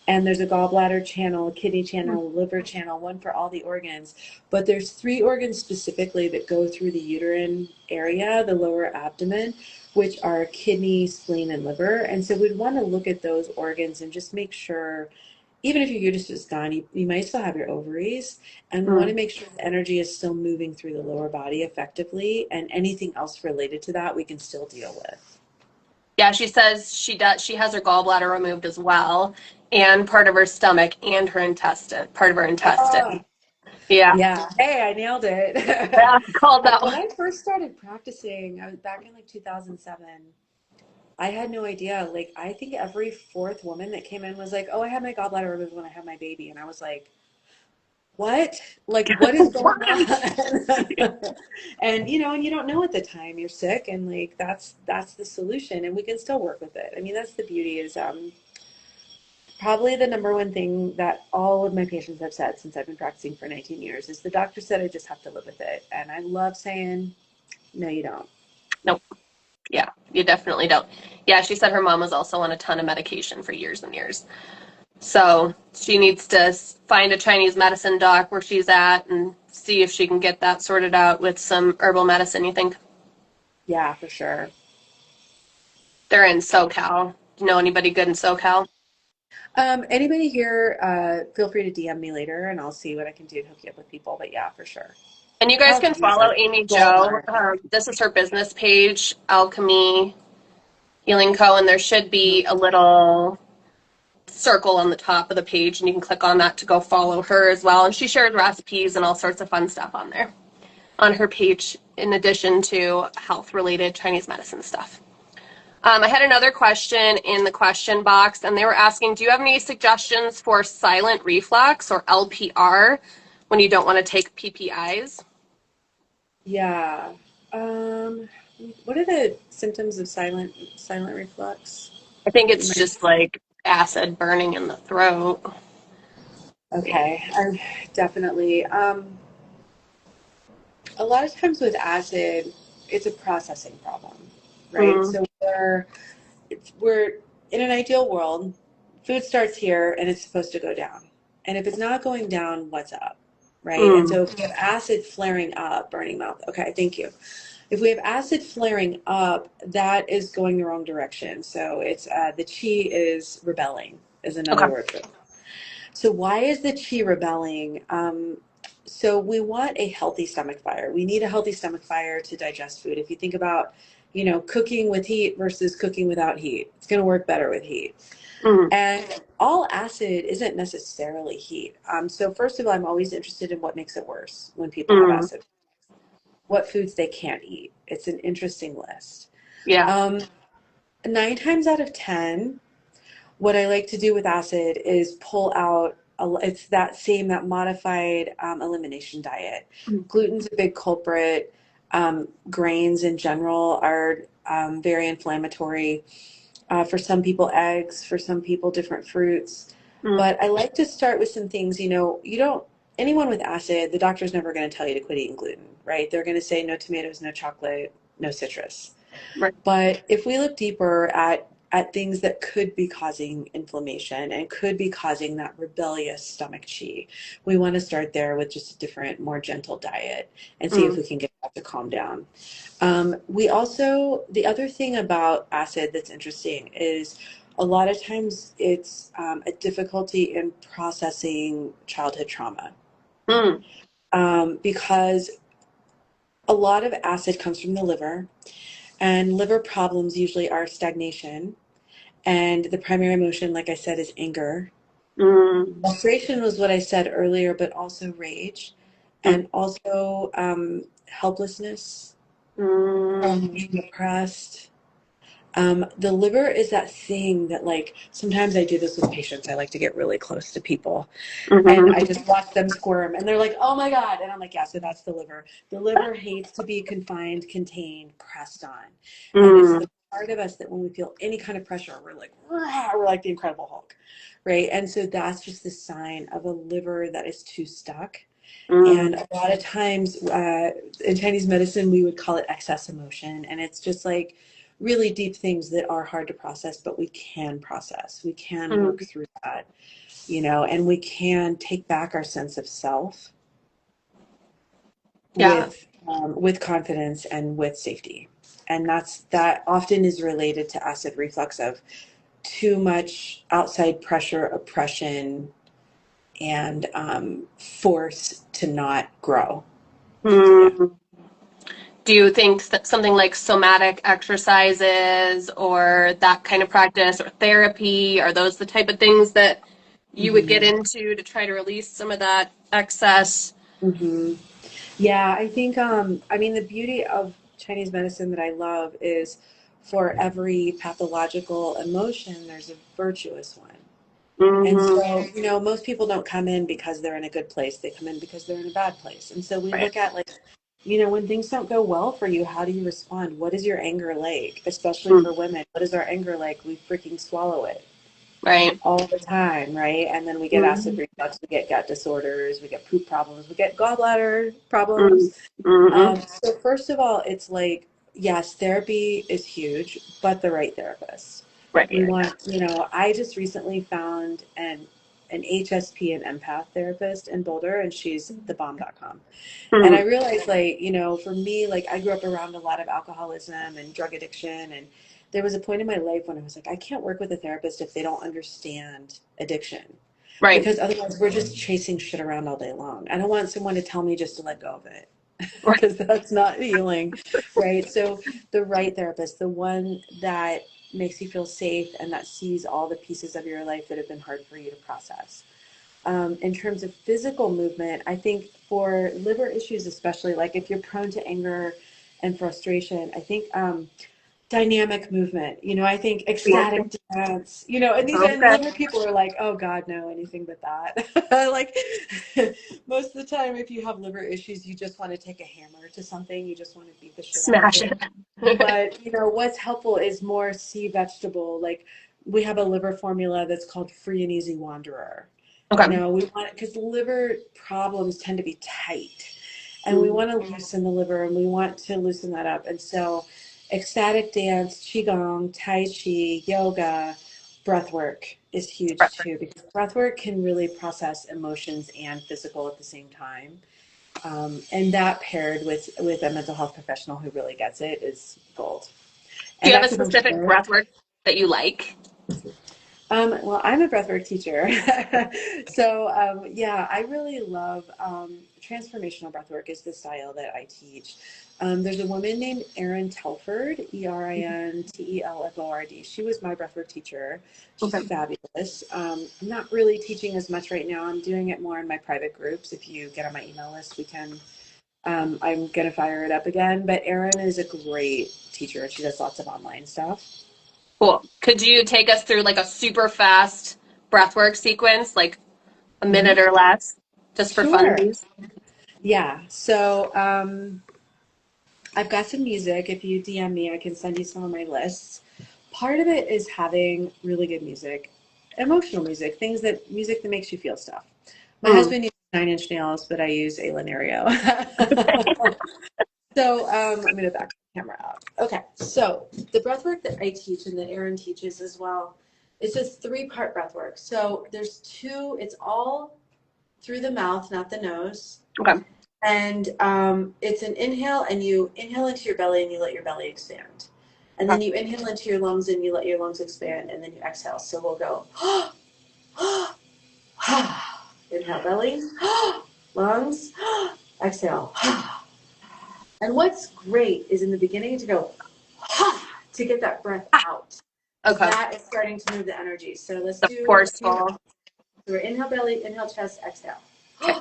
And there's a gallbladder channel, a kidney channel, a liver channel, one for all the organs. But there's three organs specifically that go through the uterine area, the lower abdomen, which are kidney, spleen, and liver. And so we'd want to look at those organs and just make sure, even if your uterus is gone, you might still have your ovaries. And we want to mm. make sure the energy is still moving through the lower body effectively. And anything else related to that, we can still deal with. Yeah, she says she has her gallbladder removed as well, and part of her stomach and her intestine, part of her Oh, intestine. Yeah, yeah. Hey, I nailed it. yeah, called that When one. I first started practicing, I was back in like 2007. I had no idea. Like, I think every fourth woman that came in was like, "Oh, I had my gallbladder removed when I had my baby," and I was like, "What? Like, what is going Why? on?" And and you don't know at the time you're sick, and like that's the solution, and we can still work with it. I mean, that's the beauty is probably the number one thing that all of my patients have said since I've been practicing for 19 years is the doctor said I just have to live with it, and I love saying, "No, you don't." Nope. Yeah, you definitely don't. Yeah, she said her mom was also on a ton of medication for years and years. So she needs to find a Chinese medicine doc where she's at and see if she can get that sorted out with some herbal medicine, you think? Yeah, for sure. They're in SoCal. Do you know anybody good in SoCal? Anybody here, feel free to DM me later and I'll see what I can do to hook you up with people. But yeah, for sure. And you guys can Alchemy's follow a Amy gold Jo. mine. This is her business page, Alchemy Healing Co. And there should be a little circle on the top of the page, and you can click on that to go follow her as well. And she shares recipes and all sorts of fun stuff on there on her page, in addition to health related Chinese medicine stuff. I had another question in the question box, and they were asking, do you have any suggestions for silent reflux or LPR when you don't want to take PPIs? Yeah. Um, what are the symptoms of silent reflux? I think You it's might. just like acid burning in the throat. Okay. Definitely. A lot of times with acid, it's a processing problem, right? Mm, So we're in an ideal world, food starts here and it's supposed to go down. And if it's not going down, what's up? Right? And mm, so if we have acid flaring up, burning mouth. Okay, thank you. If we have acid flaring up, that is going the wrong direction. So it's the chi is rebelling, is another okay. word for it. So why is the chi rebelling? So we want a healthy stomach fire. We need a healthy stomach fire to digest food. If you think about, cooking with heat versus cooking without heat, it's going to work better with heat. Mm, And all acid isn't necessarily heat. So first of all, I'm always interested in what makes it worse when people have mm, acid. What foods they can't eat. It's an interesting list. yeah. Um, 9 times out of 10, what I like to do with acid is pull out, it's that modified elimination diet. Mm, Gluten's a big culprit. Grains in general are very inflammatory. For some people, eggs, for some people, different fruits. mm, But I like to start with some things, anyone with acid, the doctor's never going to tell you to quit eating gluten, right? They're going to say no tomatoes, no chocolate, no citrus. right. But if we look deeper at things that could be causing inflammation and could be causing that rebellious stomach chi, we want to start there with just a different, more gentle diet and see if Mm, we can get that to calm down. The other thing about acid that's interesting is a lot of times it's a difficulty in processing childhood trauma, mm, because a lot of acid comes from the liver, and liver problems usually are stagnation. And the primary emotion, like I said, is anger. mm, Frustration was what I said earlier, but also rage mm, and also helplessness, mm, being depressed. The liver is that thing that, like, sometimes I do this with patients. I like to get really close to people and I mhm, just watch them squirm and they're like, oh my God. And I'm like, yeah, so that's the liver. The liver hates to be confined, contained, pressed on. And it's mm, the part of us that when we feel any kind of pressure, we're like, "Rah," we're like the Incredible Hulk, right? And so that's just the sign of a liver that is too stuck. And mm, a lot of times in Chinese medicine, we would call it excess emotion. And it's just like really deep things that are hard to process, but we can process. We can work mm. through that, and we can take back our sense of self Yeah. with confidence and with safety. And that often is related to acid reflux of too much outside pressure, oppression, and force to not grow. Yeah. Mm. Do you think that something like somatic exercises or that kind of practice or therapy, are those the type of things that you would get hmm into to try to release some of that excess? hmm Yeah, I think, I mean, the beauty of Chinese medicine that I love is for every pathological emotion, there's a virtuous one. And Hmm. so, most people don't come in because they're in a good place. They come in because they're in a bad place. And so we Right. look at, like, when things don't go well for you, how do you respond? What is your anger like? Especially Mm. for women. What is our anger like? We freaking swallow it Right. all the time, right? And then we get acid Mm-hmm. reflux, we get gut disorders, we get poop problems, we get gallbladder problems. Mm-hmm. So first of all, it's like, yes, therapy is huge, but the right therapist. We Right. want, I just recently found an HSP and empath therapist in Boulder, and she's thebomb.com. And I Mm. realized, like, for me, like, I grew up around a lot of alcoholism and drug addiction, and there was a point in my life when I was like, I can't work with a therapist if they don't understand addiction, Right. because otherwise we're just chasing shit around all day long. I don't want someone to tell me just to let go of it, Right. because that's not healing, right? So the right therapist, the one that makes you feel safe and that sees all the pieces of your life that have been hard for you to process. In terms of physical movement, I think for liver issues, especially like if you're prone to anger and frustration, I think dynamic movement, I think ecstatic dance, and Okay. liver people are like, oh God, no, anything but that. Like most of the time, if you have liver issues, you just want to take a hammer to something, you just want to beat the shit out of Smash it. it. But what's helpful is more sea vegetable. Like we have a liver formula that's called Free and Easy Wanderer. Okay. We want, because liver problems tend to be tight, and we Mm. want to loosen the liver, and we want to loosen that up. And so ecstatic dance, qigong, tai chi, yoga, breath work is huge too, because breath work can really process emotions and physical at the same time. And that paired with a mental health professional who really gets it is gold. Do And you have a specific acupuncture. breath work that you like? Well, I'm a breathwork teacher. So, yeah, I really love transformational breathwork is the style that I teach. There's a woman named Erin Telford, ERINTELFORD. She was my breathwork teacher. She's Okay. fabulous. I'm not really teaching as much right now. I'm doing it more in my private groups. If you get on my email list, we can. I'm going to fire it up again. But Erin is a great teacher. She does lots of online stuff. Cool. Could you take us through like a super fast breathwork sequence, like a minute Hmm. or less, just for Sure. funsies? Yeah. So, I've got some music. If you DM me, I can send you some of my lists. Part of it is having really good music, emotional music that makes you feel stuff. My Mm. husband uses Nine Inch Nails, but I use a Lanario. So I'm going to back the camera out. Okay, so the breath work that I teach and that Erin teaches as well, it's a three-part breath work. So there's two, it's all through the mouth, not the nose. Okay. And it's an inhale, and you inhale into your belly and you let your belly expand. And then Okay. you inhale into your lungs and you let your lungs expand, and then you exhale. So we'll go inhale belly, lungs, exhale. And what's great is in the beginning to go to get that breath out. Okay. That is starting to move the energy. So let's The do a few. forceful. So we're inhale belly, inhale chest, exhale. Okay.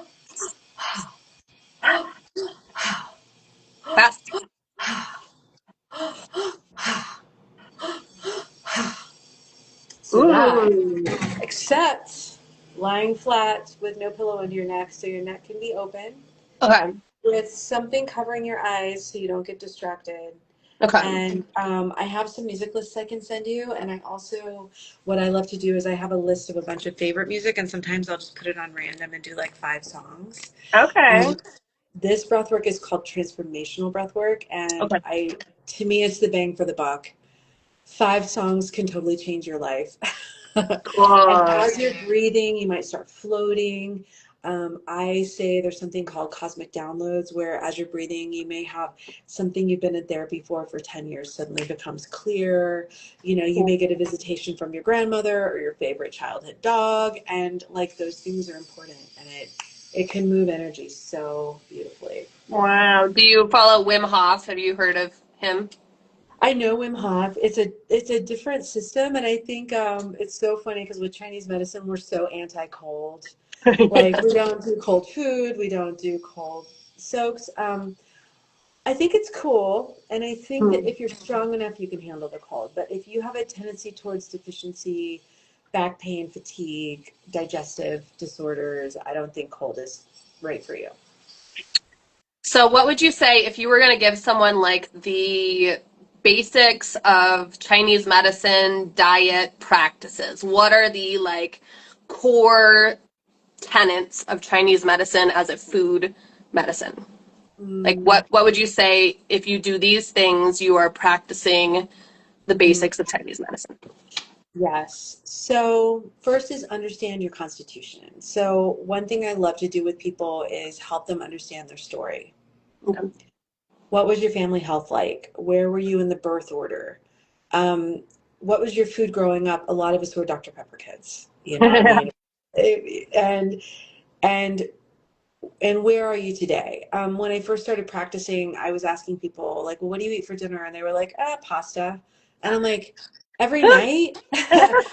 Fast. So that, Ooh. except lying flat with no pillow under your neck, so your neck can be open, Okay. with something covering your eyes so you don't get distracted. Okay. And I have some music lists I can send you. And I also, what I love to do is I have a list of a bunch of favorite music, and sometimes I'll just put it on random and do like 5 songs. Okay. Um, this breath work is called transformational breath work, and Okay. to me, it's the bang for the buck. 5 songs can totally change your life. And Cool. as you're breathing, you might start floating. I say there's something called cosmic downloads, where as you're breathing, you may have something you've been in therapy for 10 years suddenly becomes clear. You may get a visitation from your grandmother or your favorite childhood dog, and like those things are important, and it can move energy so beautifully. Wow. Do you follow Wim Hof? Have you heard of him? I know Wim Hof. It's a different system, and I think it's so funny because with Chinese medicine, we're so anti-cold. Like we don't do cold food, we don't do cold soaks. I think it's cool, and I think that Hmm. if you're strong enough, you can handle the cold. But if you have a tendency towards deficiency, back pain, fatigue, digestive disorders, I don't think cold is right for you. So, what would you say if you were going to give someone like the basics of Chinese medicine diet practices? What are the like core tenets of Chinese medicine as a food medicine? Like Mm, what would you say if you do these things, you are practicing the mhm. basics of Chinese medicine? Yes. So, first is understand your constitution. So, one thing I love to do with people is help them understand their story. Okay. What was your family health like? Where were you in the birth order? What was your food growing up? A lot of us were Dr. Pepper kids, you know, I mean, and and and where are you today? When I first started practicing, I was asking people like, well, what do you eat for dinner? And they were like, pasta. And I'm like, every night?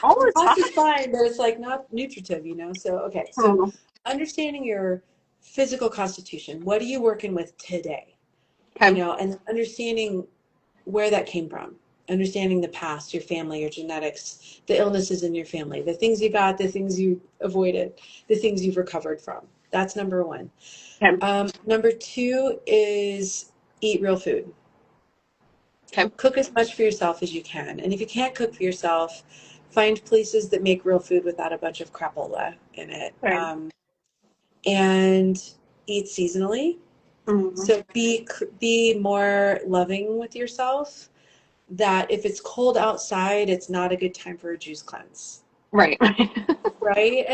All Well, the pasta's time. fine, but it's like not nutritive, you know? So, okay. So Mhm. understanding your physical constitution, what are you working with today? You Okay. know, and understanding where that came from, understanding the past, your family, your genetics, the illnesses in your family, the things you got, the things you avoided, the things you've recovered from. That's number one. Okay. Number two is eat real food. Okay. Cook as much for yourself as you can. And if you can't cook for yourself, find places that make real food without a bunch of crapola in it. Right. And eat seasonally. Mhm. So be more loving with yourself, that if it's cold outside, it's not a good time for a juice cleanse. Right. Right.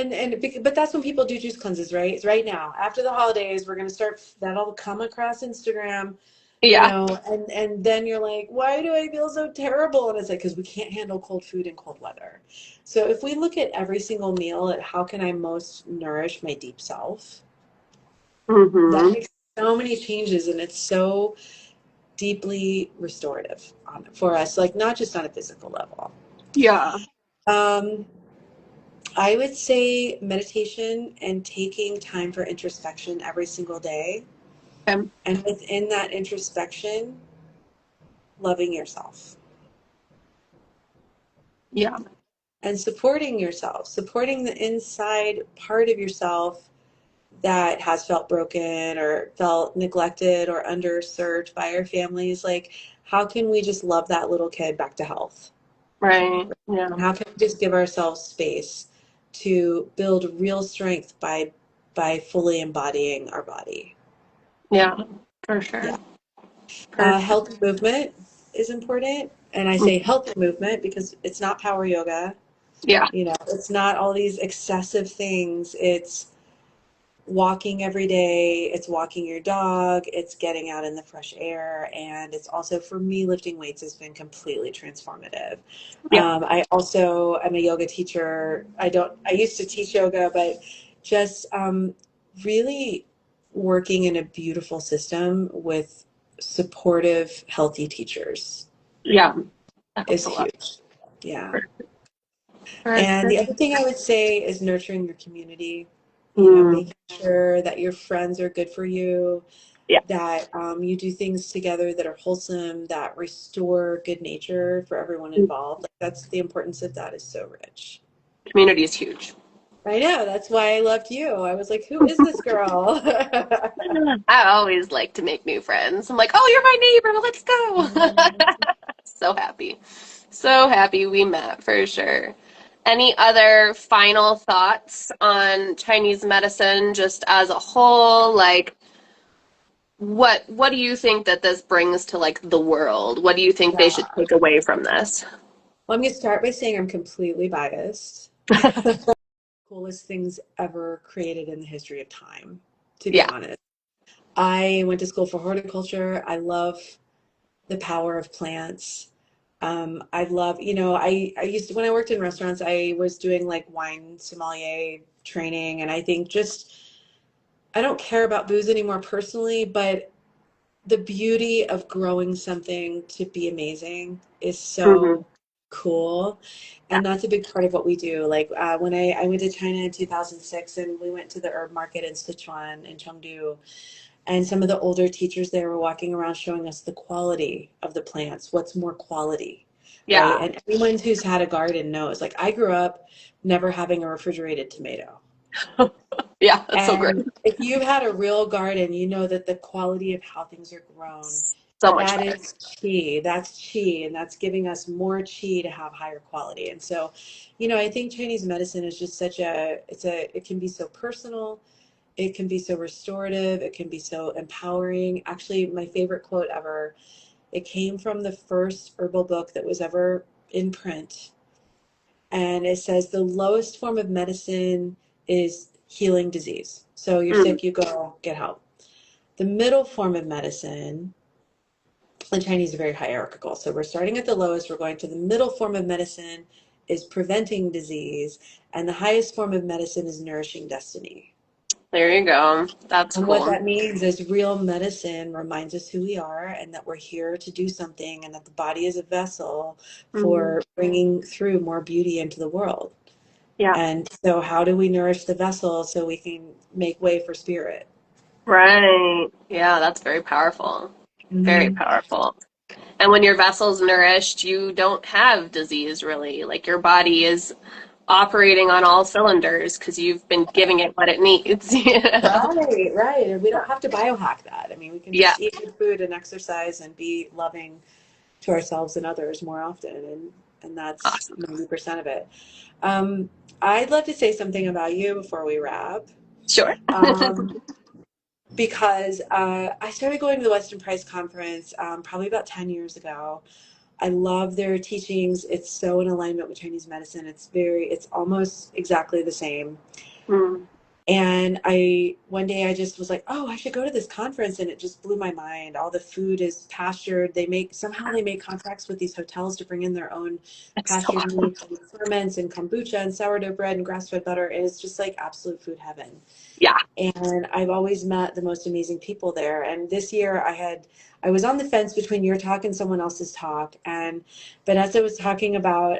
But that's when people do juice cleanses, right? It's right now. After the holidays, we're going to start, that'll come across Instagram, you Yeah. know, and then you're like, why do I feel so terrible? And it's like, because we can't handle cold food in cold weather. So if we look at every single meal at how can I most nourish my deep self, that Hmm. makes so many changes, and it's so deeply restorative for us, like not just on a physical level. Yeah. Um, I would say meditation and taking time for introspection every single day. Okay. And within that introspection, loving yourself Yeah. and supporting yourself, supporting the inside part of yourself that has felt broken or felt neglected or underserved by our families. Like, how can we just love that little kid back to health? Right. Yeah. How can we just give ourselves space to build real strength by fully embodying our body? Yeah. For sure. Yeah. For sure. Healthy movement is important. And I say Mhm. healthy movement because it's not power yoga. Yeah. You know, it's not all these excessive things. It's walking every day, it's walking your dog, it's getting out in the fresh air, and it's also, for me, lifting weights has been completely transformative. Yeah. I also am a yoga teacher. I used to teach yoga, but just really working in a beautiful system with supportive, healthy teachers Yeah. That helps is a lot. huge. Yeah. For And sure. the other thing I would say is nurturing your community, you know, Mm. making sure that your friends are good for you, Yeah. that you do things together that are wholesome, that restore good nature for everyone involved. Like, that's the importance of that is so rich. Community is huge. I know. That's why I loved you. I was like, who is this girl? I always like to make new friends. I'm like, oh, you're my neighbor. Let's go. So happy. So happy we met for sure. Any other final thoughts on Chinese medicine just as a whole? Like, what do you think that this brings to like the world? What do you think they should Yeah. take away from this? Well, I'm going to start by saying I'm completely biased. Coolest things ever created in the history of time, to be Yeah. honest. I went to school for horticulture. I love the power of plants. I love, you know, I used to, when I worked in restaurants, I was doing like wine sommelier training. And I think just, I don't care about booze anymore personally, but the beauty of growing something to be amazing is Hmm. so cool. Yeah. And that's a big part of what we do. Like when I went to China in 2006 and we went to the herb market in Sichuan in Chengdu, and some of the older teachers there were walking around showing us the quality of the plants, what's more quality, right? Yeah. And anyone who's had a garden knows, like I grew up never having a refrigerated tomato. Yeah, that's so great. And if you've had a real garden, you know that the quality of how things are grown, So much that better. is chi. That's chi, and that's giving us more chi to have higher quality. And so, you know, I think Chinese medicine is just it can be so personal, it can be so restorative, it can be so empowering. Actually, my favorite quote ever, it came from the first herbal book that was ever in print. And it says the lowest form of medicine is healing disease. So you're Mm. sick, you go get help. The middle form of medicine The Chinese are very hierarchical. So we're starting at the lowest, we're going to the middle form of medicine is preventing disease, and the highest form of medicine is nourishing destiny. There you go. That's And what cool. that means is real medicine reminds us who we are and that we're here to do something and that the body is a vessel Mhm. for bringing through more beauty into the world. Yeah. And so, how do we nourish the vessel so we can make way for spirit? Right. Yeah, that's very powerful. Very Hmm. powerful. And when your vessel's nourished, you don't have disease really. Like your body is operating on all cylinders because you've been giving it what it needs, you know? Right, right. And we don't have to biohack that. I mean, we can Yeah. just eat good food and exercise and be loving to ourselves and others more often. And that's Awesome. 90% of it. Um, I'd love to say something about you before we wrap. Sure. Um, because I started going to the Weston Price Conference probably about 10 years ago. I love their teachings. It's so in alignment with Chinese medicine. It's almost exactly the same. Mm. And one day I just was like, oh, I should go to this conference. And it just blew my mind. All the food is pastured. Somehow they make contracts with these hotels to bring in their own It's so pastured awesome. meats and ferments and kombucha and sourdough bread and grass-fed butter. And it's just like absolute food heaven. Yeah. And I've always met the most amazing people there. And this year I was on the fence between your talk and someone else's talk. And Vanessa was talking about,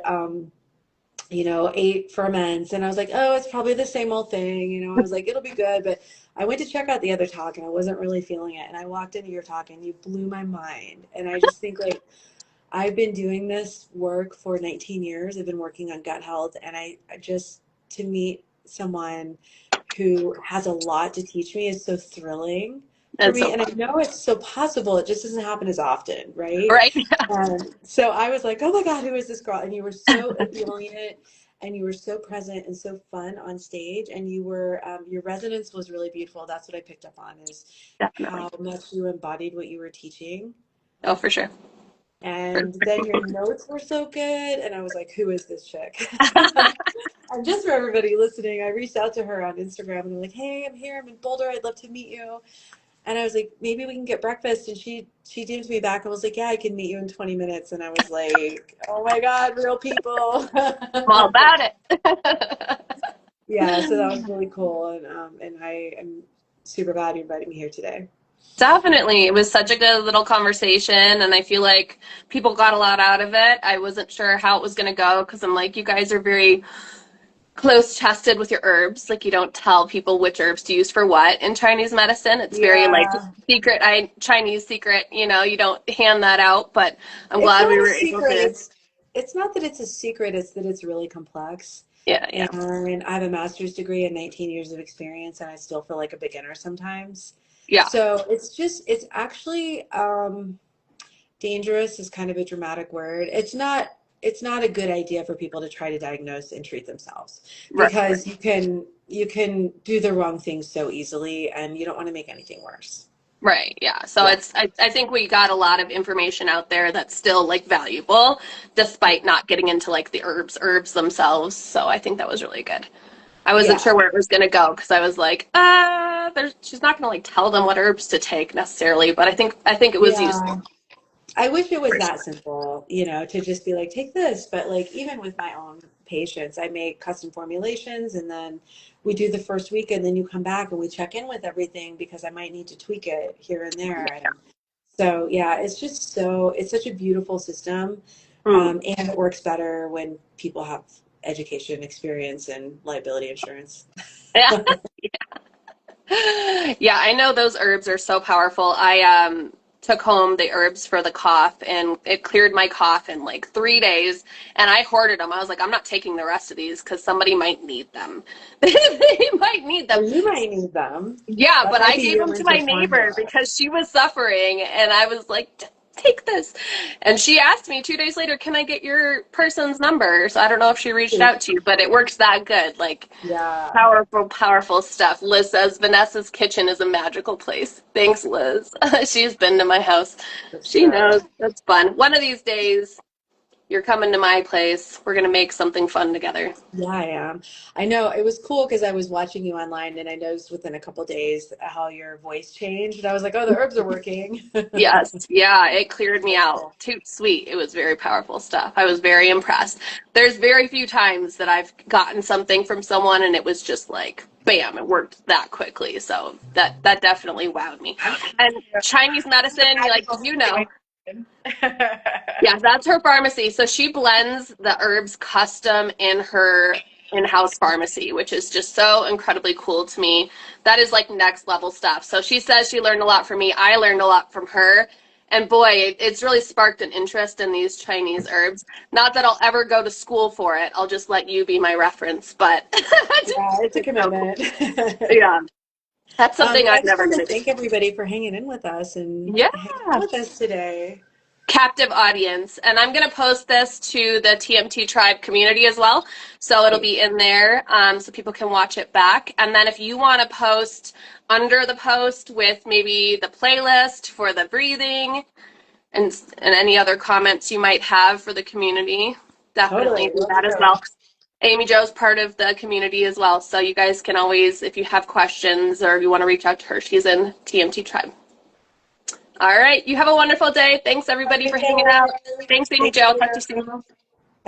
8 ferments. And I was like, oh, it's probably the same old thing. I was like, it'll be good. But I went to check out the other talk and I wasn't really feeling it. And I walked into your talk and you blew my mind. And I just think like, I've been doing this work for 19 years. I've been working on gut health. And I just, to meet someone who has a lot to teach me is so thrilling for It's me. so And I fun. know it's so possible. It just doesn't happen as often, right? Right? So I was like, oh my God, who is this girl? And you were so ebullient and you were so present and so fun on stage. And your resonance was really beautiful. That's what I picked up on is Definitely. how much you embodied what you were teaching. Oh, for sure. For And then sure. your notes were so good. And I was like, who is this chick? And just for everybody listening, I reached out to her on Instagram and I'm like, hey, I'm here. I'm in Boulder. I'd love to meet you. And I was like, maybe we can get breakfast. And she DM'd me back and was like, yeah, I can meet you in 20 minutes. And I was like, oh my God, real people. I'm all about it. Yeah, so that was really cool. And I am super glad you invited me here today. Definitely. It was such a good little conversation, and I feel like people got a lot out of it. I wasn't sure how it was going to go because I'm like, you guys are very close chested with your herbs. Like, you don't tell people which herbs to use for what in Chinese medicine. It's very like Yeah, secret, Chinese secret, you don't hand that out, but I'm it's glad we not a were able secret. to. It's not that it's a secret, it's that it's really complex. Yeah, yeah. And I have a master's degree and 19 years of experience, and I still feel like a beginner sometimes. Yeah, So it's actually dangerous is kind of a dramatic word. It's not a good idea for people to try to diagnose and treat themselves right. because you can do the wrong thing so easily and you don't want to make anything worse. Right, yeah. So Yeah. I think we got a lot of information out there that's still like valuable despite not getting into like the herbs themselves. So I think that was really good. I wasn't sure Yeah. where it was gonna go because I was like, she's not gonna like tell them what herbs to take necessarily, but I think it was Yeah. useful I wish it was for that sure. simple, to just be like, take this. But like, even with my own patients, I make custom formulations and then we do the first week and then you come back and we check in with everything because I might need to tweak it here and there. And so, yeah, it's such a beautiful system. Mm. And it works better when people have education, experience, and liability insurance. Yeah. Yeah, I know those herbs are so powerful. I took home the herbs for the cough and it cleared my cough in like 3 days and I hoarded them. I was like, I'm not taking the rest of these because somebody might need them. They might need them. Or you might need them. Yeah, That but might I be gave your them to winter my neighbor formula. because she was suffering, and I was like, take this. And she asked me 2 days later, can I get your person's number? So I don't know if she reached out to you, but it works that good. Like, Yeah, powerful, powerful stuff. Liz says Vanessa's kitchen is a magical place. Thanks, Liz. She's been to my house. for She knows. sure. That's fun. One of these days, You're coming to my place. We're gonna make something fun together. Yeah, I am. I know it was cool because I was watching you online and I noticed within a couple days how your voice changed. And I was like, oh, the herbs are working. Yes, yeah, it cleared me out. Too sweet. It was very powerful stuff. I was very impressed. There's very few times that I've gotten something from someone and it was just like, bam, it worked that quickly. So that definitely wowed me. I'm And Chinese in a medicine, like magical you know, situation. yeah, that's her pharmacy. So she blends the herbs custom in her in-house pharmacy, which is just so incredibly cool to me. That is like next level stuff. So she says she learned a lot from me. I learned a lot from her. And boy, it's really sparked an interest in these Chinese herbs. Not that I'll ever go to school for it. I'll just let you be my reference, but Yeah, it's a it's so cool. commitment. Yeah, that's something But I'm I just never want to going to do. thank everybody for hanging in with us and Yeah. hanging out with us today. Captive audience. And I'm going to post this to the TMT Tribe community as well. So it'll be in there so people can watch it back. And then if you want to post under the post with maybe the playlist for the breathing and any other comments you might have for the community, definitely Totally, do let's that as do well. it. Amy Jo's part of the community as well. So you guys can always, if you have questions or you want to reach out to her, she's in TMT Tribe. All right. You have a wonderful day. Thanks, everybody, Okay, for hanging out. Taylor. Thanks, Amy Thank Jo. Talk to you soon. you.